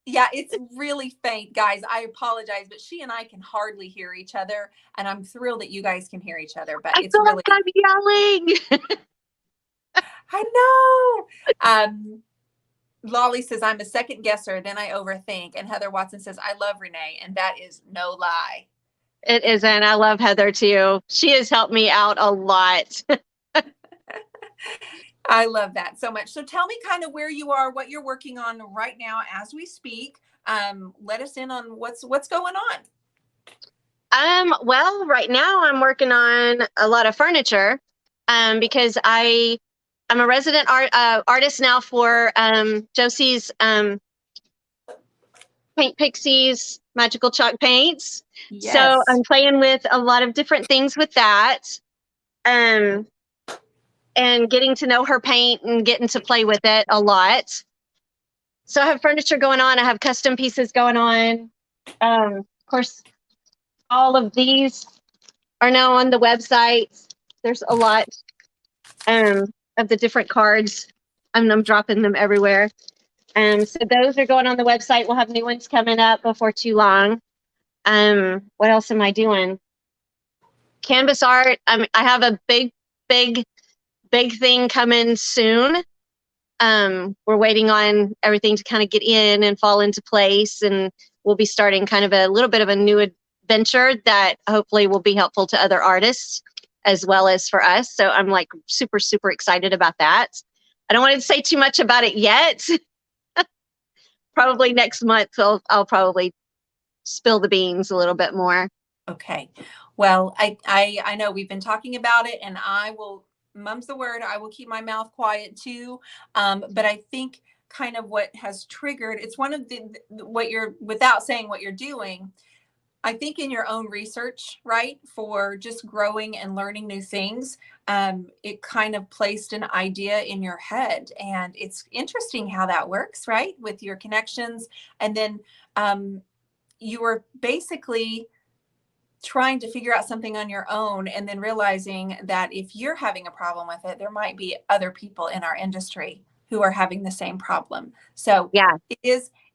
Yeah, it's really faint, guys. I apologize, but she and I can hardly hear each other, and I'm thrilled that you guys can hear each other. But it's really, like I'm yelling. I know. Lolly says, I'm a second guesser, then I overthink. And Heather Watson says, I love Renee. And that is no lie. It isn't. I love Heather too. She has helped me out a lot. I love that so much. So tell me kind of where you are, what you're working on right now as we speak. Let us in on what's going on. Well, right now I'm working on a lot of furniture because I'm a resident artist now for Josie's Paint Pixies Magical Chalk Paints. Yes. So I'm playing with a lot of different things with that. And getting to know her paint and getting to play with it a lot. So I have furniture going on. I have custom pieces going on. Of course, all of these are now on the website. There's a lot of the different cards. I'm dropping them everywhere. So those are going on the website. We'll have new ones coming up before too long. What else am I doing? Canvas art. I have a big thing coming soon. We're waiting on everything to kind of get in and fall into place, and we'll be starting kind of a little bit of a new adventure that hopefully will be helpful to other artists as well as for us. So I'm like super, super excited about that. I don't want to say too much about it yet. Probably next month I'll probably spill the beans a little bit more. Okay. Well, I know we've been talking about it, and I will, mum's the word, I will keep my mouth quiet too. But I think kind of what has triggered, it's one of without saying what you're doing, I think in your own research, right, for just growing and learning new things, it kind of placed an idea in your head. And it's interesting how that works, right, with your connections. And then you were basically trying to figure out something on your own, and then realizing that if you're having a problem with it, there might be other people in our industry who are having the same problem. So yeah,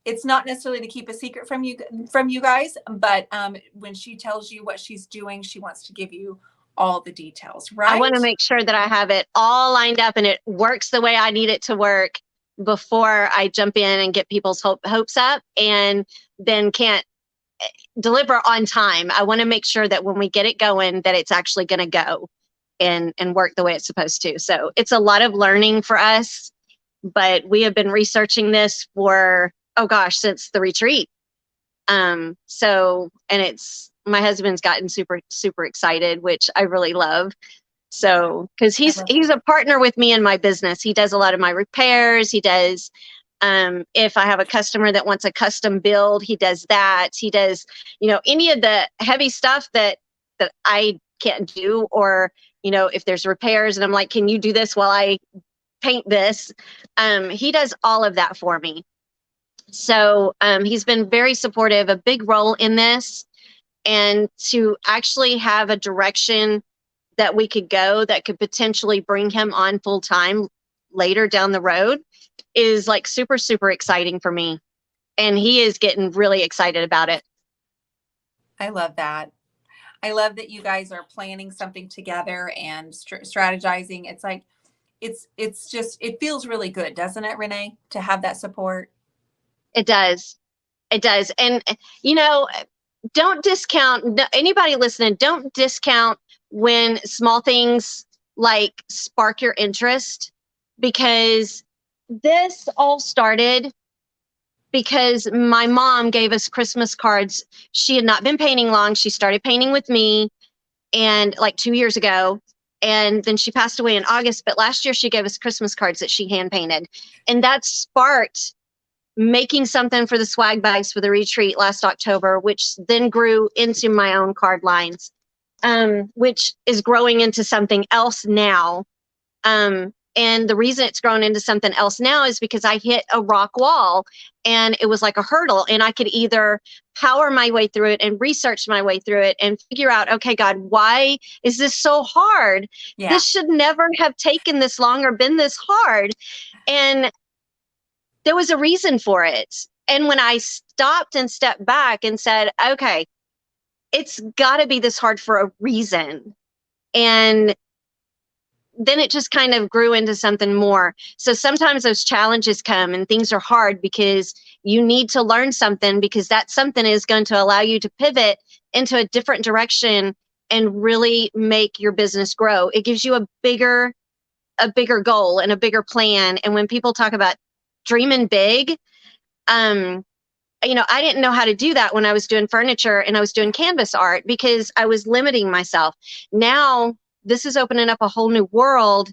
it's not necessarily to keep a secret from you guys, but when she tells you what she's doing, she wants to give you all the details, right? I want to make sure that I have it all lined up and it works the way I need it to work before I jump in and get people's hopes up and then can't deliver on time. I want to make sure that when we get it going, that it's actually going to go and work the way it's supposed to. So it's a lot of learning for us, but we have been researching this for, since the retreat. And my husband's gotten super, super excited, which I really love. So, cause he's a partner with me in my business. He does a lot of my repairs. He does, if I have a customer that wants a custom build, he does that. He does, any of the heavy stuff that I can't do, or, if there's repairs and I'm like, can you do this while I paint this? He does all of that for me. So, he's been very supportive, a big role in this, and to actually have a direction that we could go that could potentially bring him on full time later down the road is like super, super exciting for me. And he is getting really excited about it. I love that. I love that you guys are planning something together and strategizing. It's like, it feels really good, doesn't it, Renee, to have that support? It does. It does. And, don't discount, anybody listening, don't discount when small things like spark your interest, because this all started because my mom gave us Christmas cards. She had not been painting long. She started painting with me and like 2 years ago. And then she passed away in August. But last year she gave us Christmas cards that she hand painted. And that sparked making something for the swag bags for the retreat last October, which then grew into my own card lines. which is growing into something else now. And the reason it's grown into something else now is because I hit a rock wall, and it was like a hurdle, and I could either power my way through it and research my way through it and figure out, okay, God, why is this so hard? Yeah. This should never have taken this long or been this hard. And there was a reason for it. And when I stopped and stepped back and said, okay, it's got to be this hard for a reason. And then it just kind of grew into something more. So sometimes those challenges come and things are hard because you need to learn something, because that something is going to allow you to pivot into a different direction and really make your business grow. It gives you a bigger goal and a bigger plan. And when people talk about dreaming big, I didn't know how to do that when I was doing furniture and I was doing canvas art because I was limiting myself. Now, this is opening up a whole new world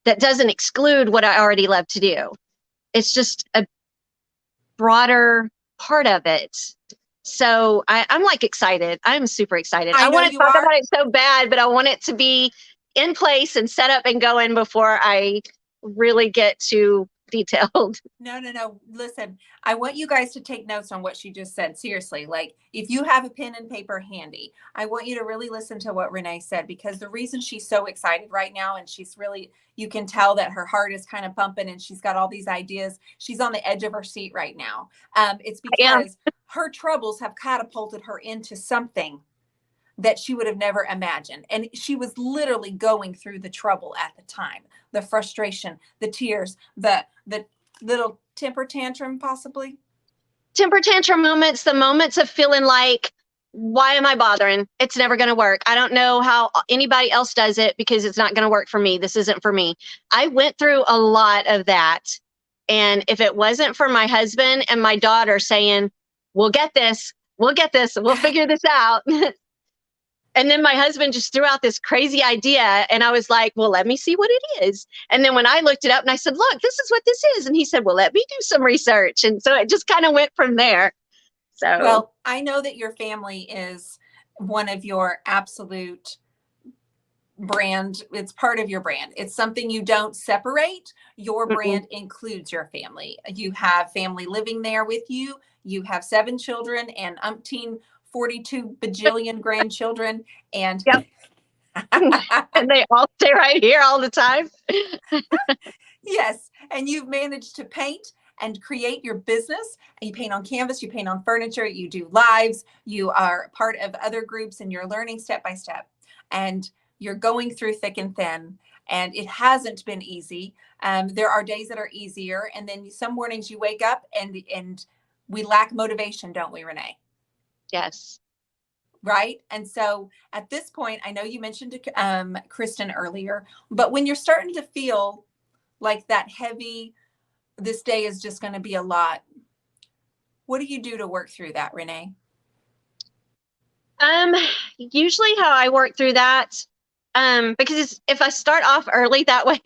that doesn't exclude what I already love to do. It's just a broader part of it. So I'm like excited. I'm super excited. I want to talk about it so bad, but I want it to be in place and set up and going before I really get too detailed. No. Listen, I want you guys to take notes on what she just said. Seriously, like if you have a pen and paper handy, I want you to really listen to what Renee said, because the reason she's so excited right now, and she's really, you can tell that her heart is kind of pumping and she's got all these ideas. She's on the edge of her seat right now. It's because her troubles have catapulted her into something that she would have never imagined. And she was literally going through the trouble at the time, the frustration, the tears, the little temper tantrum, possibly. Temper tantrum moments, the moments of feeling like, why am I bothering? It's never going to work. I don't know how anybody else does it because it's not going to work for me. This isn't for me. I went through a lot of that. And if it wasn't for my husband and my daughter saying, we'll get this, we'll figure this out. And then my husband just threw out this crazy idea. And I was like, well, let me see what it is. And then when I looked it up and I said, look, this is what this is. And he said, well, let me do some research. And so it just kind of went from there. So, well, I know that your family is one of your absolute brand. It's part of your brand. It's something you don't separate. Your brand includes your family. You have family living there with you. You have 7 children and umpteen 42 bajillion grandchildren, and yep. And they all stay right here all the time. Yes. And you've managed to paint and create your business. You paint on canvas, you paint on furniture, you do lives, you are part of other groups, and you're learning step by step, and you're going through thick and thin, and it hasn't been easy. There are days that are easier, and then some mornings you wake up and we lack motivation, don't we, Renee? Yes. Right. And so at this point, I know you mentioned Kristen earlier, but when you're starting to feel like that heavy, this day is just going to be a lot, what do you do to work through that, Renee? Usually how I work through that, because if I start off early that way,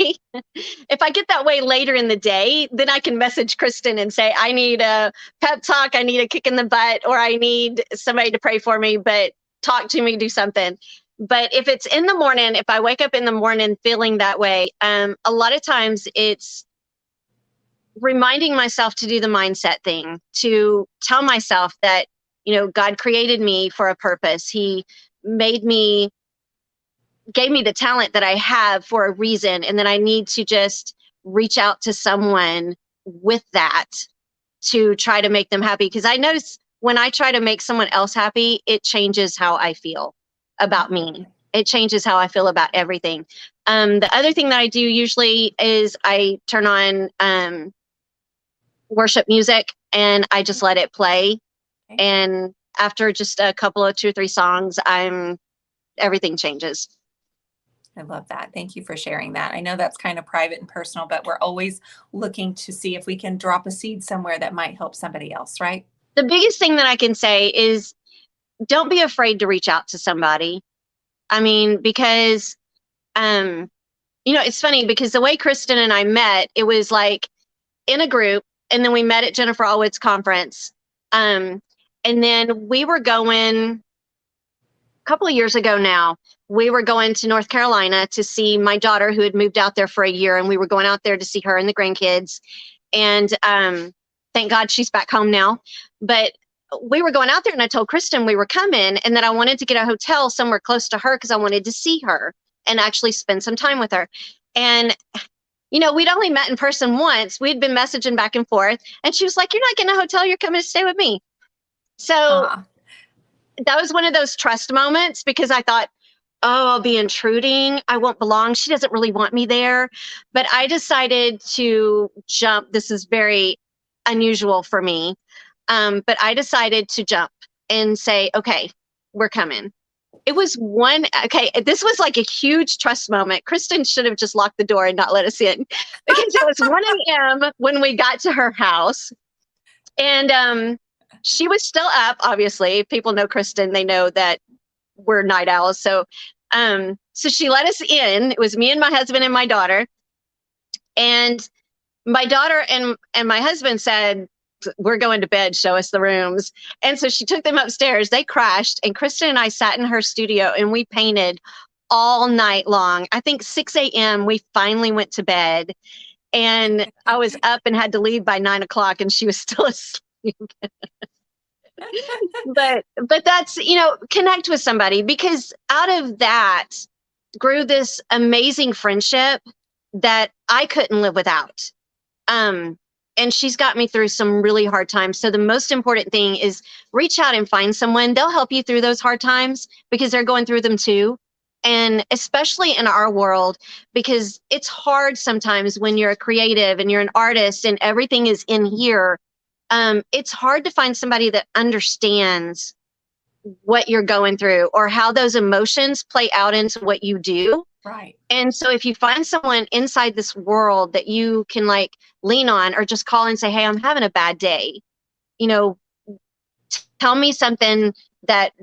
if I get that way later in the day, then I can message Kristen and say, I need a pep talk, I need a kick in the butt, or I need somebody to pray for me, but talk to me, do something. But if it's in the morning, if I wake up in the morning feeling that way, a lot of times it's reminding myself to do the mindset thing, to tell myself that, God created me for a purpose. He made me, gave me the talent that I have for a reason. And then I need to just reach out to someone with that to try to make them happy. Because I notice when I try to make someone else happy, it changes how I feel about me. It changes how I feel about everything. The other thing that I do usually is I turn on worship music and I just let it play. Okay. And after just a couple of 2 or 3 songs, everything changes. I love that. Thank you for sharing that. I know that's kind of private and personal, but we're always looking to see if we can drop a seed somewhere that might help somebody else, right? The biggest thing that I can say is don't be afraid to reach out to somebody. I mean, because, it's funny because the way Kristen and I met, it was like in a group, and then we met at Jennifer Allwood's conference. And then we were going couple of years ago now, we were going to North Carolina to see my daughter who had moved out there for a year, and we were going out there to see her and the grandkids. And thank God she's back home now. But we were going out there, and I told Kristen we were coming and that I wanted to get a hotel somewhere close to her because I wanted to see her and actually spend some time with her. And we'd only met in person once. We'd been messaging back and forth, and she was like, "You're not getting a hotel. You're coming to stay with me." So that was one of those trust moments, because I thought, oh, I'll be intruding. I won't belong. She doesn't really want me there. But I decided to jump. This is very unusual for me. But I decided to jump and say, okay, we're coming. It was this was like a huge trust moment. Kristen should have just locked the door and not let us in, because it was 1 a.m. when we got to her house. And she was still up, obviously. If people know Kristen, they know that we're night owls. So she let us in. It was me and my husband and my daughter. And my daughter and my husband said, "We're going to bed, show us the rooms." And so she took them upstairs. They crashed, and Kristen and I sat in her studio and we painted all night long. I think 6 a.m. we finally went to bed, and I was up and had to leave by 9 o'clock, and she was still asleep. but that's, connect with somebody, because out of that grew this amazing friendship that I couldn't live without. And she's got me through some really hard times. So the most important thing is reach out and find someone. They'll help you through those hard times, because they're going through them too. And especially in our world, because it's hard sometimes when you're a creative and you're an artist and everything is in here. It's hard to find somebody that understands what you're going through or how those emotions play out into what you do. Right. And so if you find someone inside this world that you can like lean on, or just call and say, "Hey, I'm having a bad day. Tell me something that,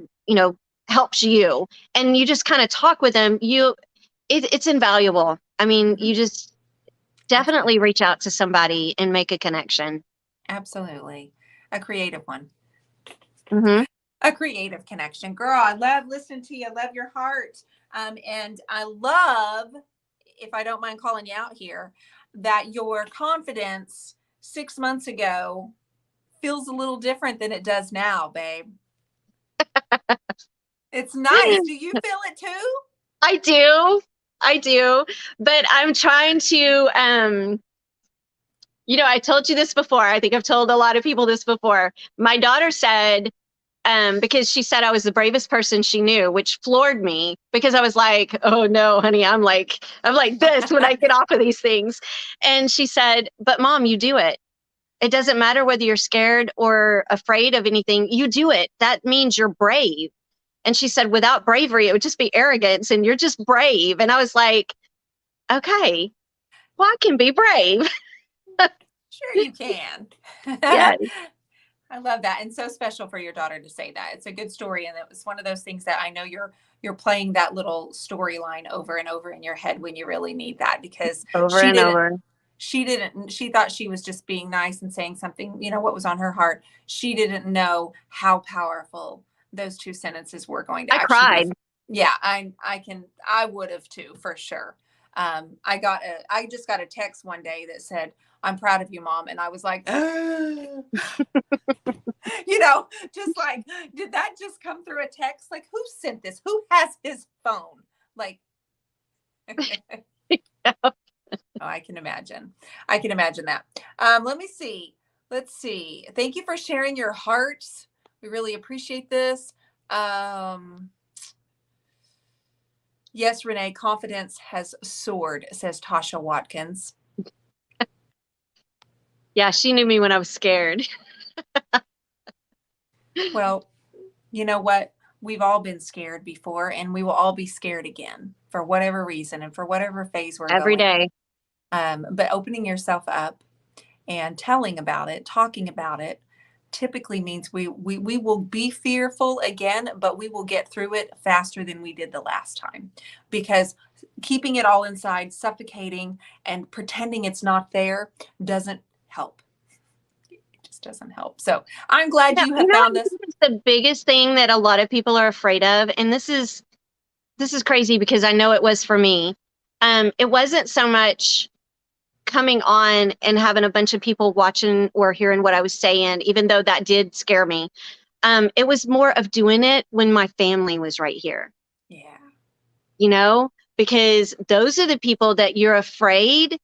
helps you." And you just kind of talk with them. It's invaluable. I mean, you just definitely reach out to somebody and make a connection. Absolutely. A creative one. Mm-hmm. A creative connection. Girl, I love listening to you. I love your heart. And I love, if I don't mind calling you out here, that your confidence 6 months ago feels a little different than it does now, babe. It's nice. Do you feel it too? I do. But I'm trying to, I told you this before. I think I've told a lot of people this before. My daughter said, because she said I was the bravest person she knew, which floored me, because I was like, "Oh no, honey, I'm like this when I get off of these things." And she said, "But Mom, you do it. It doesn't matter whether you're scared or afraid of anything. You do it. That means you're brave." And she said, "Without bravery, it would just be arrogance, and you're just brave." And I was like, okay, well, I can be brave. Sure you can. Yes. I love that. And so special for your daughter to say that. It's a good story. And it was one of those things that I know you're playing that little storyline over and over in your head when you really need that, because she thought she was just being nice and saying something, what was on her heart. She didn't know how powerful those two sentences were going to I cried. Yeah, I would have too, for sure. I just got a text one day that said, "I'm proud of you, Mom." And I was like, just like, did that just come through a text? Like, who sent this? Who has his phone? Like, oh, I can imagine that. Let me see. Let's see. Thank you for sharing your hearts. We really appreciate this. Yes, Renee, confidence has soared, says Tasha Watkins. Yeah, she knew me when I was scared. Well, you know what? We've all been scared before, and we will all be scared again for whatever reason and for whatever phase we're every going. day. But opening yourself up and telling about it, talking about it, typically means we will be fearful again, but we will get through it faster than we did the last time, because keeping it all inside, suffocating and pretending it's not there doesn't help. It just doesn't help. So I'm glad you have what found I us. think is the biggest thing that a lot of people are afraid of, and this is crazy because I know it was for me. It wasn't so much coming on and having a bunch of people watching or hearing what I was saying, even though that did scare me. It was more of doing it when my family was right here. Yeah. You know, because those are the people that you're afraid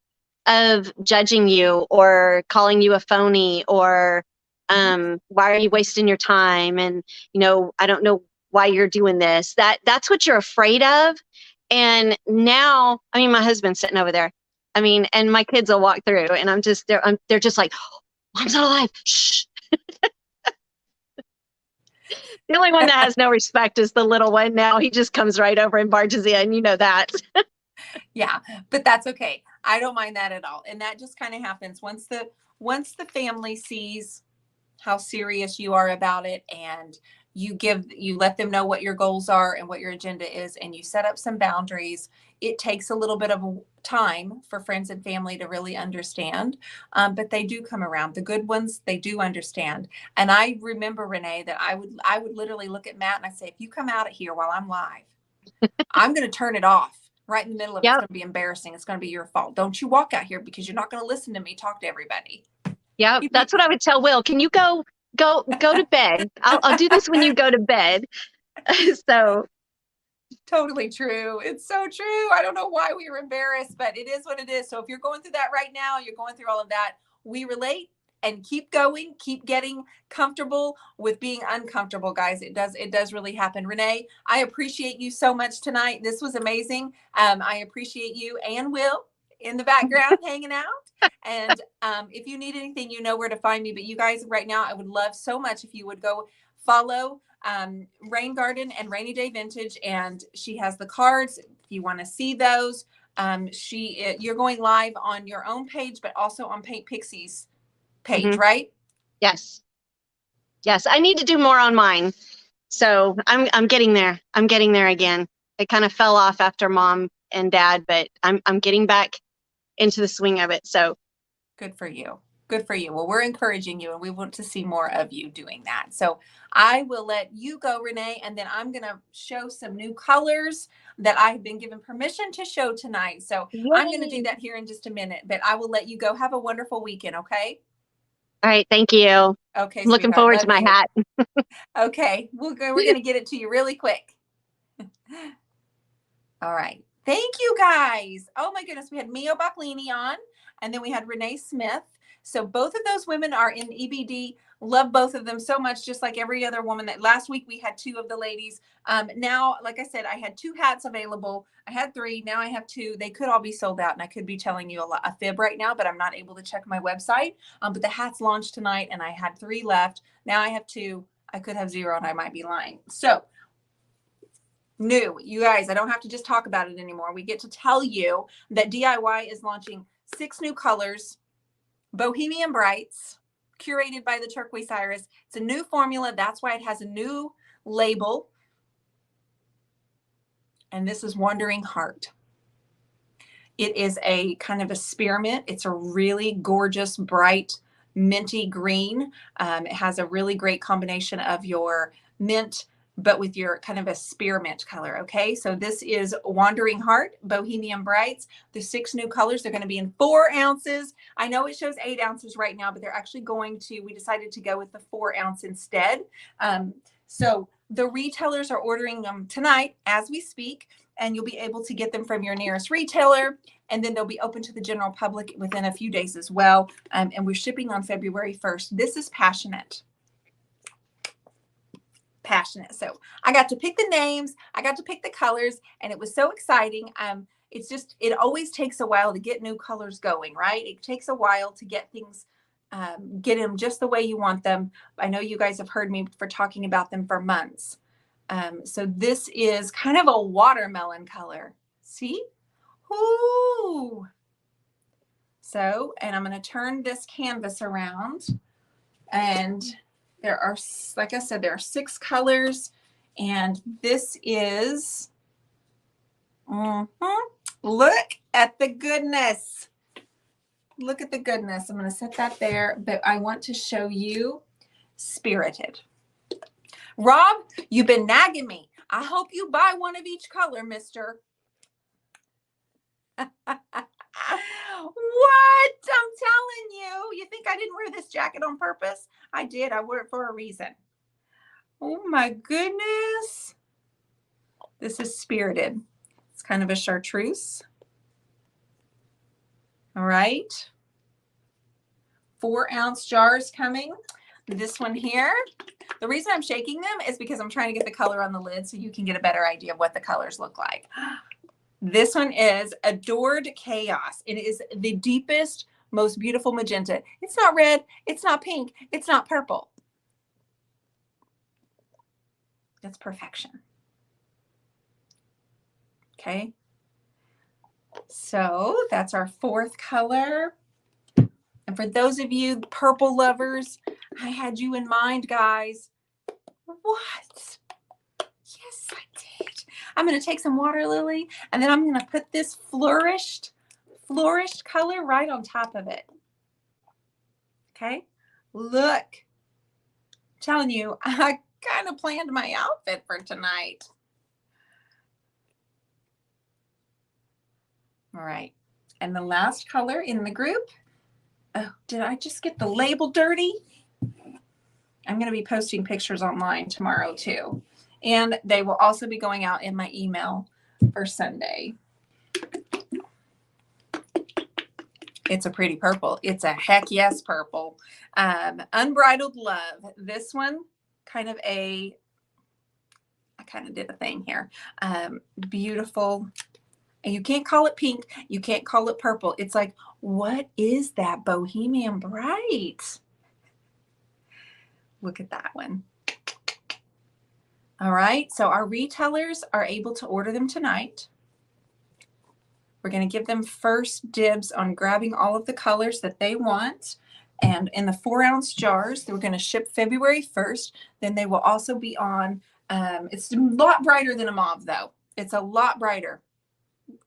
of judging you or calling you a phony or why are you wasting your time? And, you know, I don't know why you're doing this. That's what you're afraid of. And now, I mean, my husband's sitting over there. I mean, and my kids will walk through and they're just like, Mom's not alive. Shh. The only one that has no respect is the little one now. He just comes right over and barges in. You know that. Yeah, but that's okay. I don't mind that at all. And that just kind of happens once the family sees how serious you are about it, and you let them know what your goals are and what your agenda is, and you set up some boundaries. It takes a little bit of time for friends and family to really understand, but they do come around. The good ones, they do understand. And I remember, Renee, that I would literally look at Matt and I say, if you come out of here while I'm live, I'm going to turn it off right in the middle of it. It's going to be embarrassing. It's going to be your fault. Don't you walk out here because you're not going to listen to me talk to everybody. Yeah, that's what I would tell Will. Can you go to bed? I'll do this when you go to bed. So totally true. It's so true. I don't know why we were embarrassed, but it is what it is. So if you're going through that right now, you're going through all of that, we relate, and keep going, keep getting comfortable with being uncomfortable, guys. It does really happen. Renee, I appreciate you so much tonight. This was amazing. I appreciate you and Will in the background hanging out. And if you need anything, you know where to find me. But you guys, right now, I would love so much if you would go follow Rain Garden and Rainy Day Vintage, and she has the cards if you want to see those. You're going live on your own page, but also on Paint Pixie's page, right? Yes. I need to do more on mine. So I'm getting there. I'm getting there again. It kind of fell off after Mom and Dad, but I'm getting back into the swing of it. So good for you. Good for you. Well, we're encouraging you, and we want to see more of you doing that. So I will let you go, Renee, and then I'm going to show some new colors that I've been given permission to show tonight. So Yay. I'm going to do that here in just a minute, but I will let you go. Have a wonderful weekend, okay? All right. Thank you. Okay. I'm looking forward to my hat. Okay. We're going to get it to you really quick. All right. Thank you, guys. Oh, my goodness. We had Mio Bucklini on, and then we had Renee Smith. So both of those women are in EBD. Love both of them so much, just like every other woman. That last week we had two of the ladies. Now, like I said, I had 2 hats available. I had 3. Now I have 2. They could all be sold out, and I could be telling you a fib right now, but I'm not able to check my website. But the hats launched tonight, and I had 3 left. Now I have 2. I could have 0, and I might be lying. So new, you guys, I don't have to just talk about it anymore. We get to tell you that DIY is launching 6 new colors. Bohemian Brights, curated by the Turquoise Iris. It's a new formula. That's why it has a new label. And this is Wandering Heart. It is a kind of a spearmint. It's a really gorgeous, bright, minty green. It has a really great combination of your mint, but with your kind of a spearmint color. Okay, so this is Wandering Heart, Bohemian Brights. The 6 new colors, they're going to be in 4 ounces. I know it shows 8 ounces right now, but they're actually we decided to go with the 4 ounce instead. So the retailers are ordering them tonight as we speak, and you'll be able to get them from your nearest retailer. And then they'll be open to the general public within a few days as well. And we're shipping on February 1st. This is Passionate. So I got to pick the names, I got to pick the colors, and it was so exciting. It always takes a while to get new colors going, right? It takes a while to get things, get them just the way you want them. I know you guys have heard me for talking about them for months. So this is kind of a watermelon color. See? Ooh. So, and I'm going to turn this canvas around, and there are, like I said, there are 6 colors, and this is, look at the goodness. Look at the goodness. I'm going to set that there, but I want to show you Spirited. Rob, you've been nagging me. I hope you buy one of each color, mister. What? I'm telling you. You think I didn't wear this jacket on purpose? I did. I wore it for a reason. Oh my goodness. This is Spirited. It's kind of a chartreuse. All right. 4-ounce jars coming. This one here. The reason I'm shaking them is because I'm trying to get the color on the lid so you can get a better idea of what the colors look like. This one is Adored Chaos. It is the deepest, most beautiful magenta. It's not red. It's not pink. It's not purple. That's perfection. Okay. So that's our 4th color. And for those of you purple lovers, I had you in mind, guys. What? Yes, I did. I'm going to take some water lily, and then I'm going to put this flourished color right on top of it. Okay? Look. I'm telling you, I kind of planned my outfit for tonight. All right. And the last color in the group. Oh, did I just get the label dirty? I'm going to be posting pictures online tomorrow too. And they will also be going out in my email for Sunday. It's a pretty purple. It's a heck yes purple. Unbridled Love. This one, kind of I kind of did a thing here. Beautiful. And you can't call it pink. You can't call it purple. It's like, what is that Bohemian Bright? Look at that one. All right. So our retailers are able to order them tonight. We're going to give them first dibs on grabbing all of the colors that they want. And in the 4-ounce jars, we're going to ship February 1st. Then they will also be on, it's a lot brighter than a mauve though. It's a lot brighter.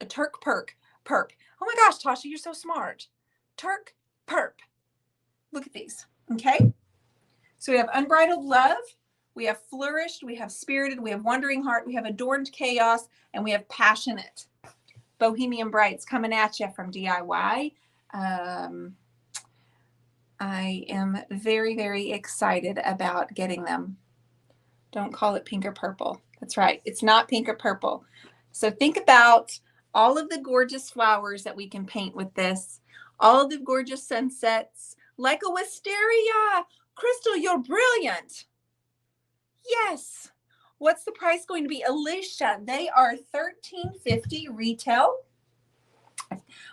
A Turk Perp. Oh my gosh, Tasha, you're so smart. Turk Perp. Look at these. Okay. So we have Unbridled Love. We have Flourished. We have Spirited. We have Wandering Heart. We have Adorned Chaos. And we have Passionate. Bohemian Brights coming at you from DIY. I am very, very excited about getting them. Don't call it pink or purple. That's right. It's not pink or purple. So think about all of the gorgeous flowers that we can paint with this. All of the gorgeous sunsets. Like a wisteria. Crystal, you're brilliant. Yes. What's the price going to be? Alicia, they are $13.50 retail.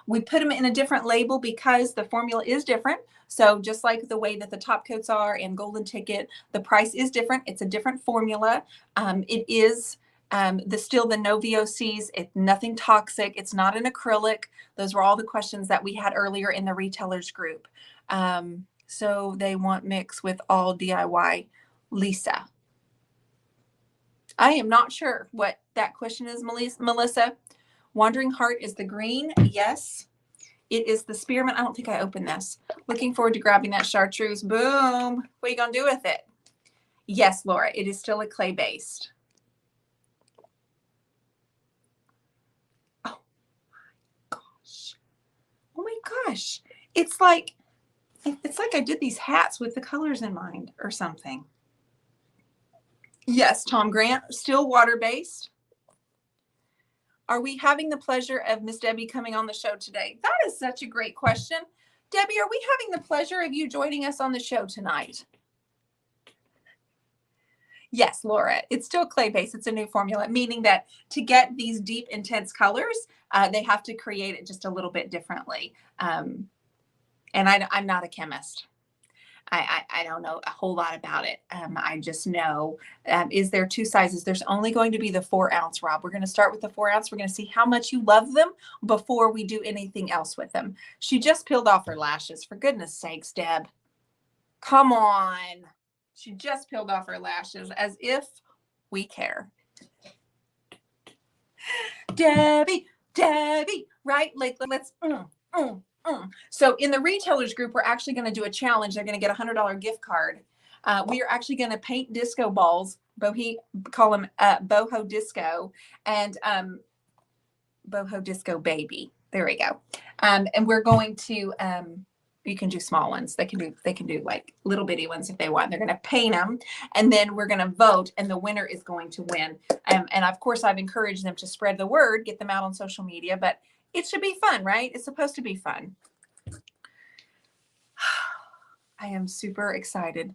We put them in a different label because the formula is different. So just like the way that the top coats are and Golden Ticket, the price is different. It's a different formula. It is still the no VOCs. It's nothing toxic. It's not an acrylic. Those were all the questions that we had earlier in the retailers group. So they want mix with all DIY. Lisa. I am not sure what that question is, Melissa. Wandering Heart is the green. Yes. It is the spearmint. I don't think I opened this. Looking forward to grabbing that chartreuse. Boom. What are you going to do with it? Yes, Laura. It is still a clay based. Oh my gosh. Oh my gosh. It's like I did these hats with the colors in mind or something. Yes, Tom Grant, still water-based. Are we having the pleasure of Miss Debbie coming on the show today? That is such a great question. Debbie, are we having the pleasure of you joining us on the show tonight? Yes, Laura, it's still clay-based. It's a new formula, meaning that to get these deep, intense colors, they have to create it just a little bit differently. And I'm not a chemist. I don't know a whole lot about it. I just know, is there 2 sizes? There's only going to be the 4-ounce, Rob. We're going to start with the 4-ounce. We're going to see how much you love them before we do anything else with them. She just peeled off her lashes. For goodness sakes, Deb. Come on. She just peeled off her lashes as if we care. Debbie, right? Like, let's, So in the retailers group, we're actually going to do a challenge. They're going to get $100 gift card. We are actually going to paint disco balls. Call them boho disco, and boho disco baby. There we go. And we're going to. You can do small ones. They can do like little bitty ones if they want. They're going to paint them, and then we're going to vote, and the winner is going to win. And of course, I've encouraged them to spread the word, get them out on social media. But it should be fun, right? It's supposed to be fun. I am super excited.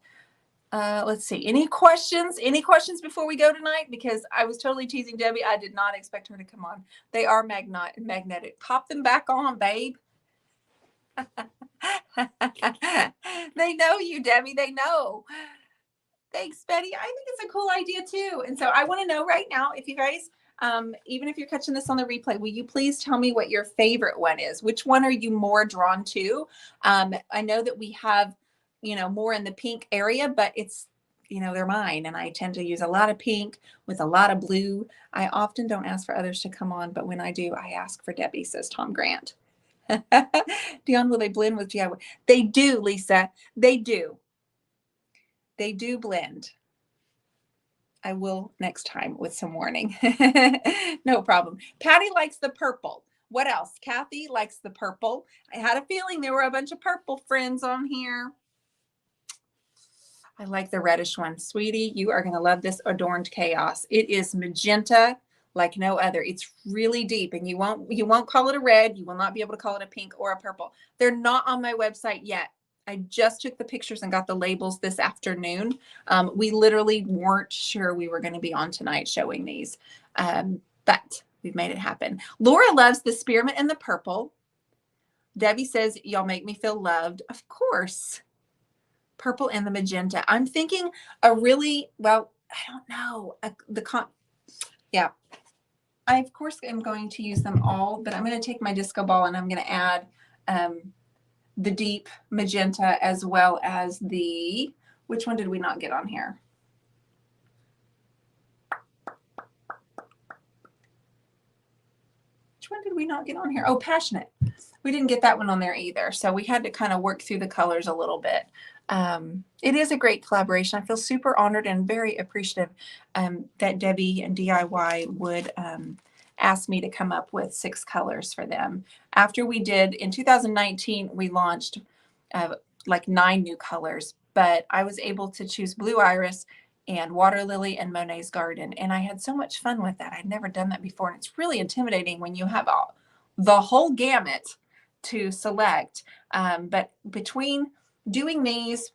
Let's see. Any questions? Any questions before we go tonight? Because I was totally teasing Debbie. I did not expect her to come on. They are magnetic. Pop them back on, babe. They know you, Debbie. They know. Thanks, Betty. I think it's a cool idea too. And so I want to know right now, if you guys, even if you're catching this on the replay, will you please tell me what your favorite one is? Which one are you more drawn to? I know that we have, more in the pink area, but it's, they're mine. And I tend to use a lot of pink with a lot of blue. I often don't ask for others to come on, but when I do, I ask for Debbie, says Tom Grant. Dion, will they blend with DIY? They do, Lisa. They do. They do blend. I will next time with some warning. No problem. Patty likes the purple. What else? Kathy likes the purple. I had a feeling there were a bunch of purple friends on here. I like the reddish one. Sweetie, you are going to love this Adorned Chaos. It is magenta like no other. It's really deep, and you won't call it a red. You will not be able to call it a pink or a purple. They're not on my website yet. I just took the pictures and got the labels this afternoon. We literally weren't sure we were going to be on tonight showing these, but we've made it happen. Laura loves the spearmint and the purple. Debbie says, y'all make me feel loved. Of course. Purple and the magenta. I'm thinking I don't know. Yeah. I, of course, am going to use them all, but I'm going to take my disco ball and I'm going to add the deep magenta as well as which one did we not get on here? Which one did we not get on here? Oh, Passionate. We didn't get that one on there either. So we had to kind of work through the colors a little bit. It is a great collaboration. I feel super honored and very appreciative that Debbie and DIY would ask me to come up with 6 colors for them. After we did, in 2019, we launched like 9 new colors, but I was able to choose Blue Iris and Water Lily and Monet's Garden. And I had so much fun with that. I'd never done that before. And it's really intimidating when you have the whole gamut to select. But between doing these,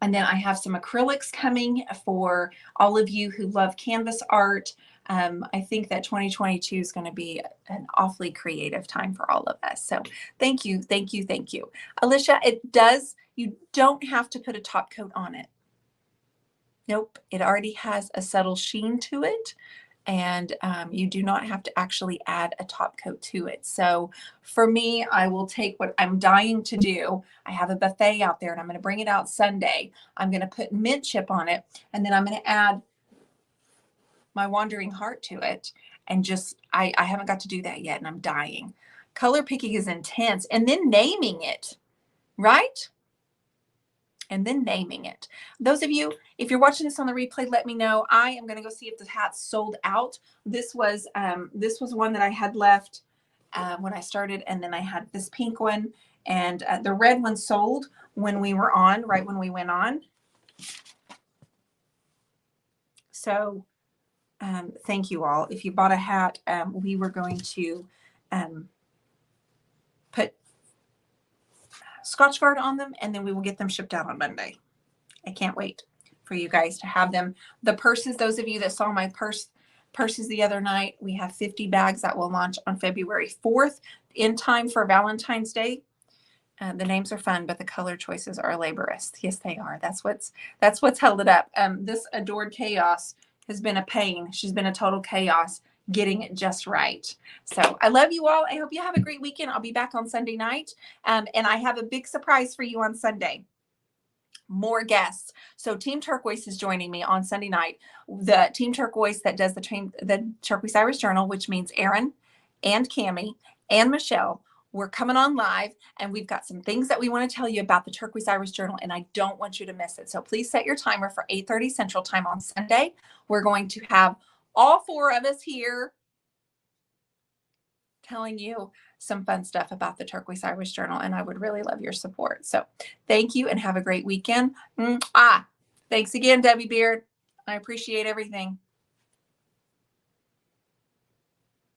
and then I have some acrylics coming for all of you who love canvas art. I think that 2022 is going to be an awfully creative time for all of us. So thank you, thank you, thank you. Alicia, you don't have to put a top coat on it. Nope, it already has a subtle sheen to it. And you do not have to actually add a top coat to it. So for me, I will take what I'm dying to do. I have a buffet out there and I'm going to bring it out Sunday. I'm going to put mint chip on it, and then I'm going to add my Wandering Heart to it. And just, I haven't got to do that yet, and I'm dying. Color picking is intense, and then naming it, right? And then naming it. Those of you, if you're watching this on the replay, let me know. I am going to go see if the hat's sold out. This was one that I had left when I started, and then I had this pink one, and the red one sold when we were on, right when we went on. So thank you all. If you bought a hat, we were going to put Scotch Guard on them, and then we will get them shipped out on Monday. I can't wait for you guys to have them. The purses, those of you that saw my purses the other night, we have 50 bags that will launch on February 4th in time for Valentine's Day. The names are fun, but the color choices are laborious. Yes, they are. That's what's held it up. This Adored Chaos has been a pain. She's been a total chaos getting it just right. So I love you all. I hope you have a great weekend. I'll be back on Sunday night. And I have a big surprise for you on Sunday. More guests. So Team Turquoise is joining me on Sunday night. The Team Turquoise that does the Turquoise Iris Journal, which means Erin and Cammie and Michelle we're coming on live, and we've got some things that we want to tell you about the Turquoise Iris Journal, and I don't want you to miss it. So please set your timer for 8:30 Central Time on Sunday. We're going to have all 4 of us here telling you some fun stuff about the Turquoise Iris Journal, and I would really love your support. So thank you and have a great weekend. Thanks again, Debbie Beard. I appreciate everything.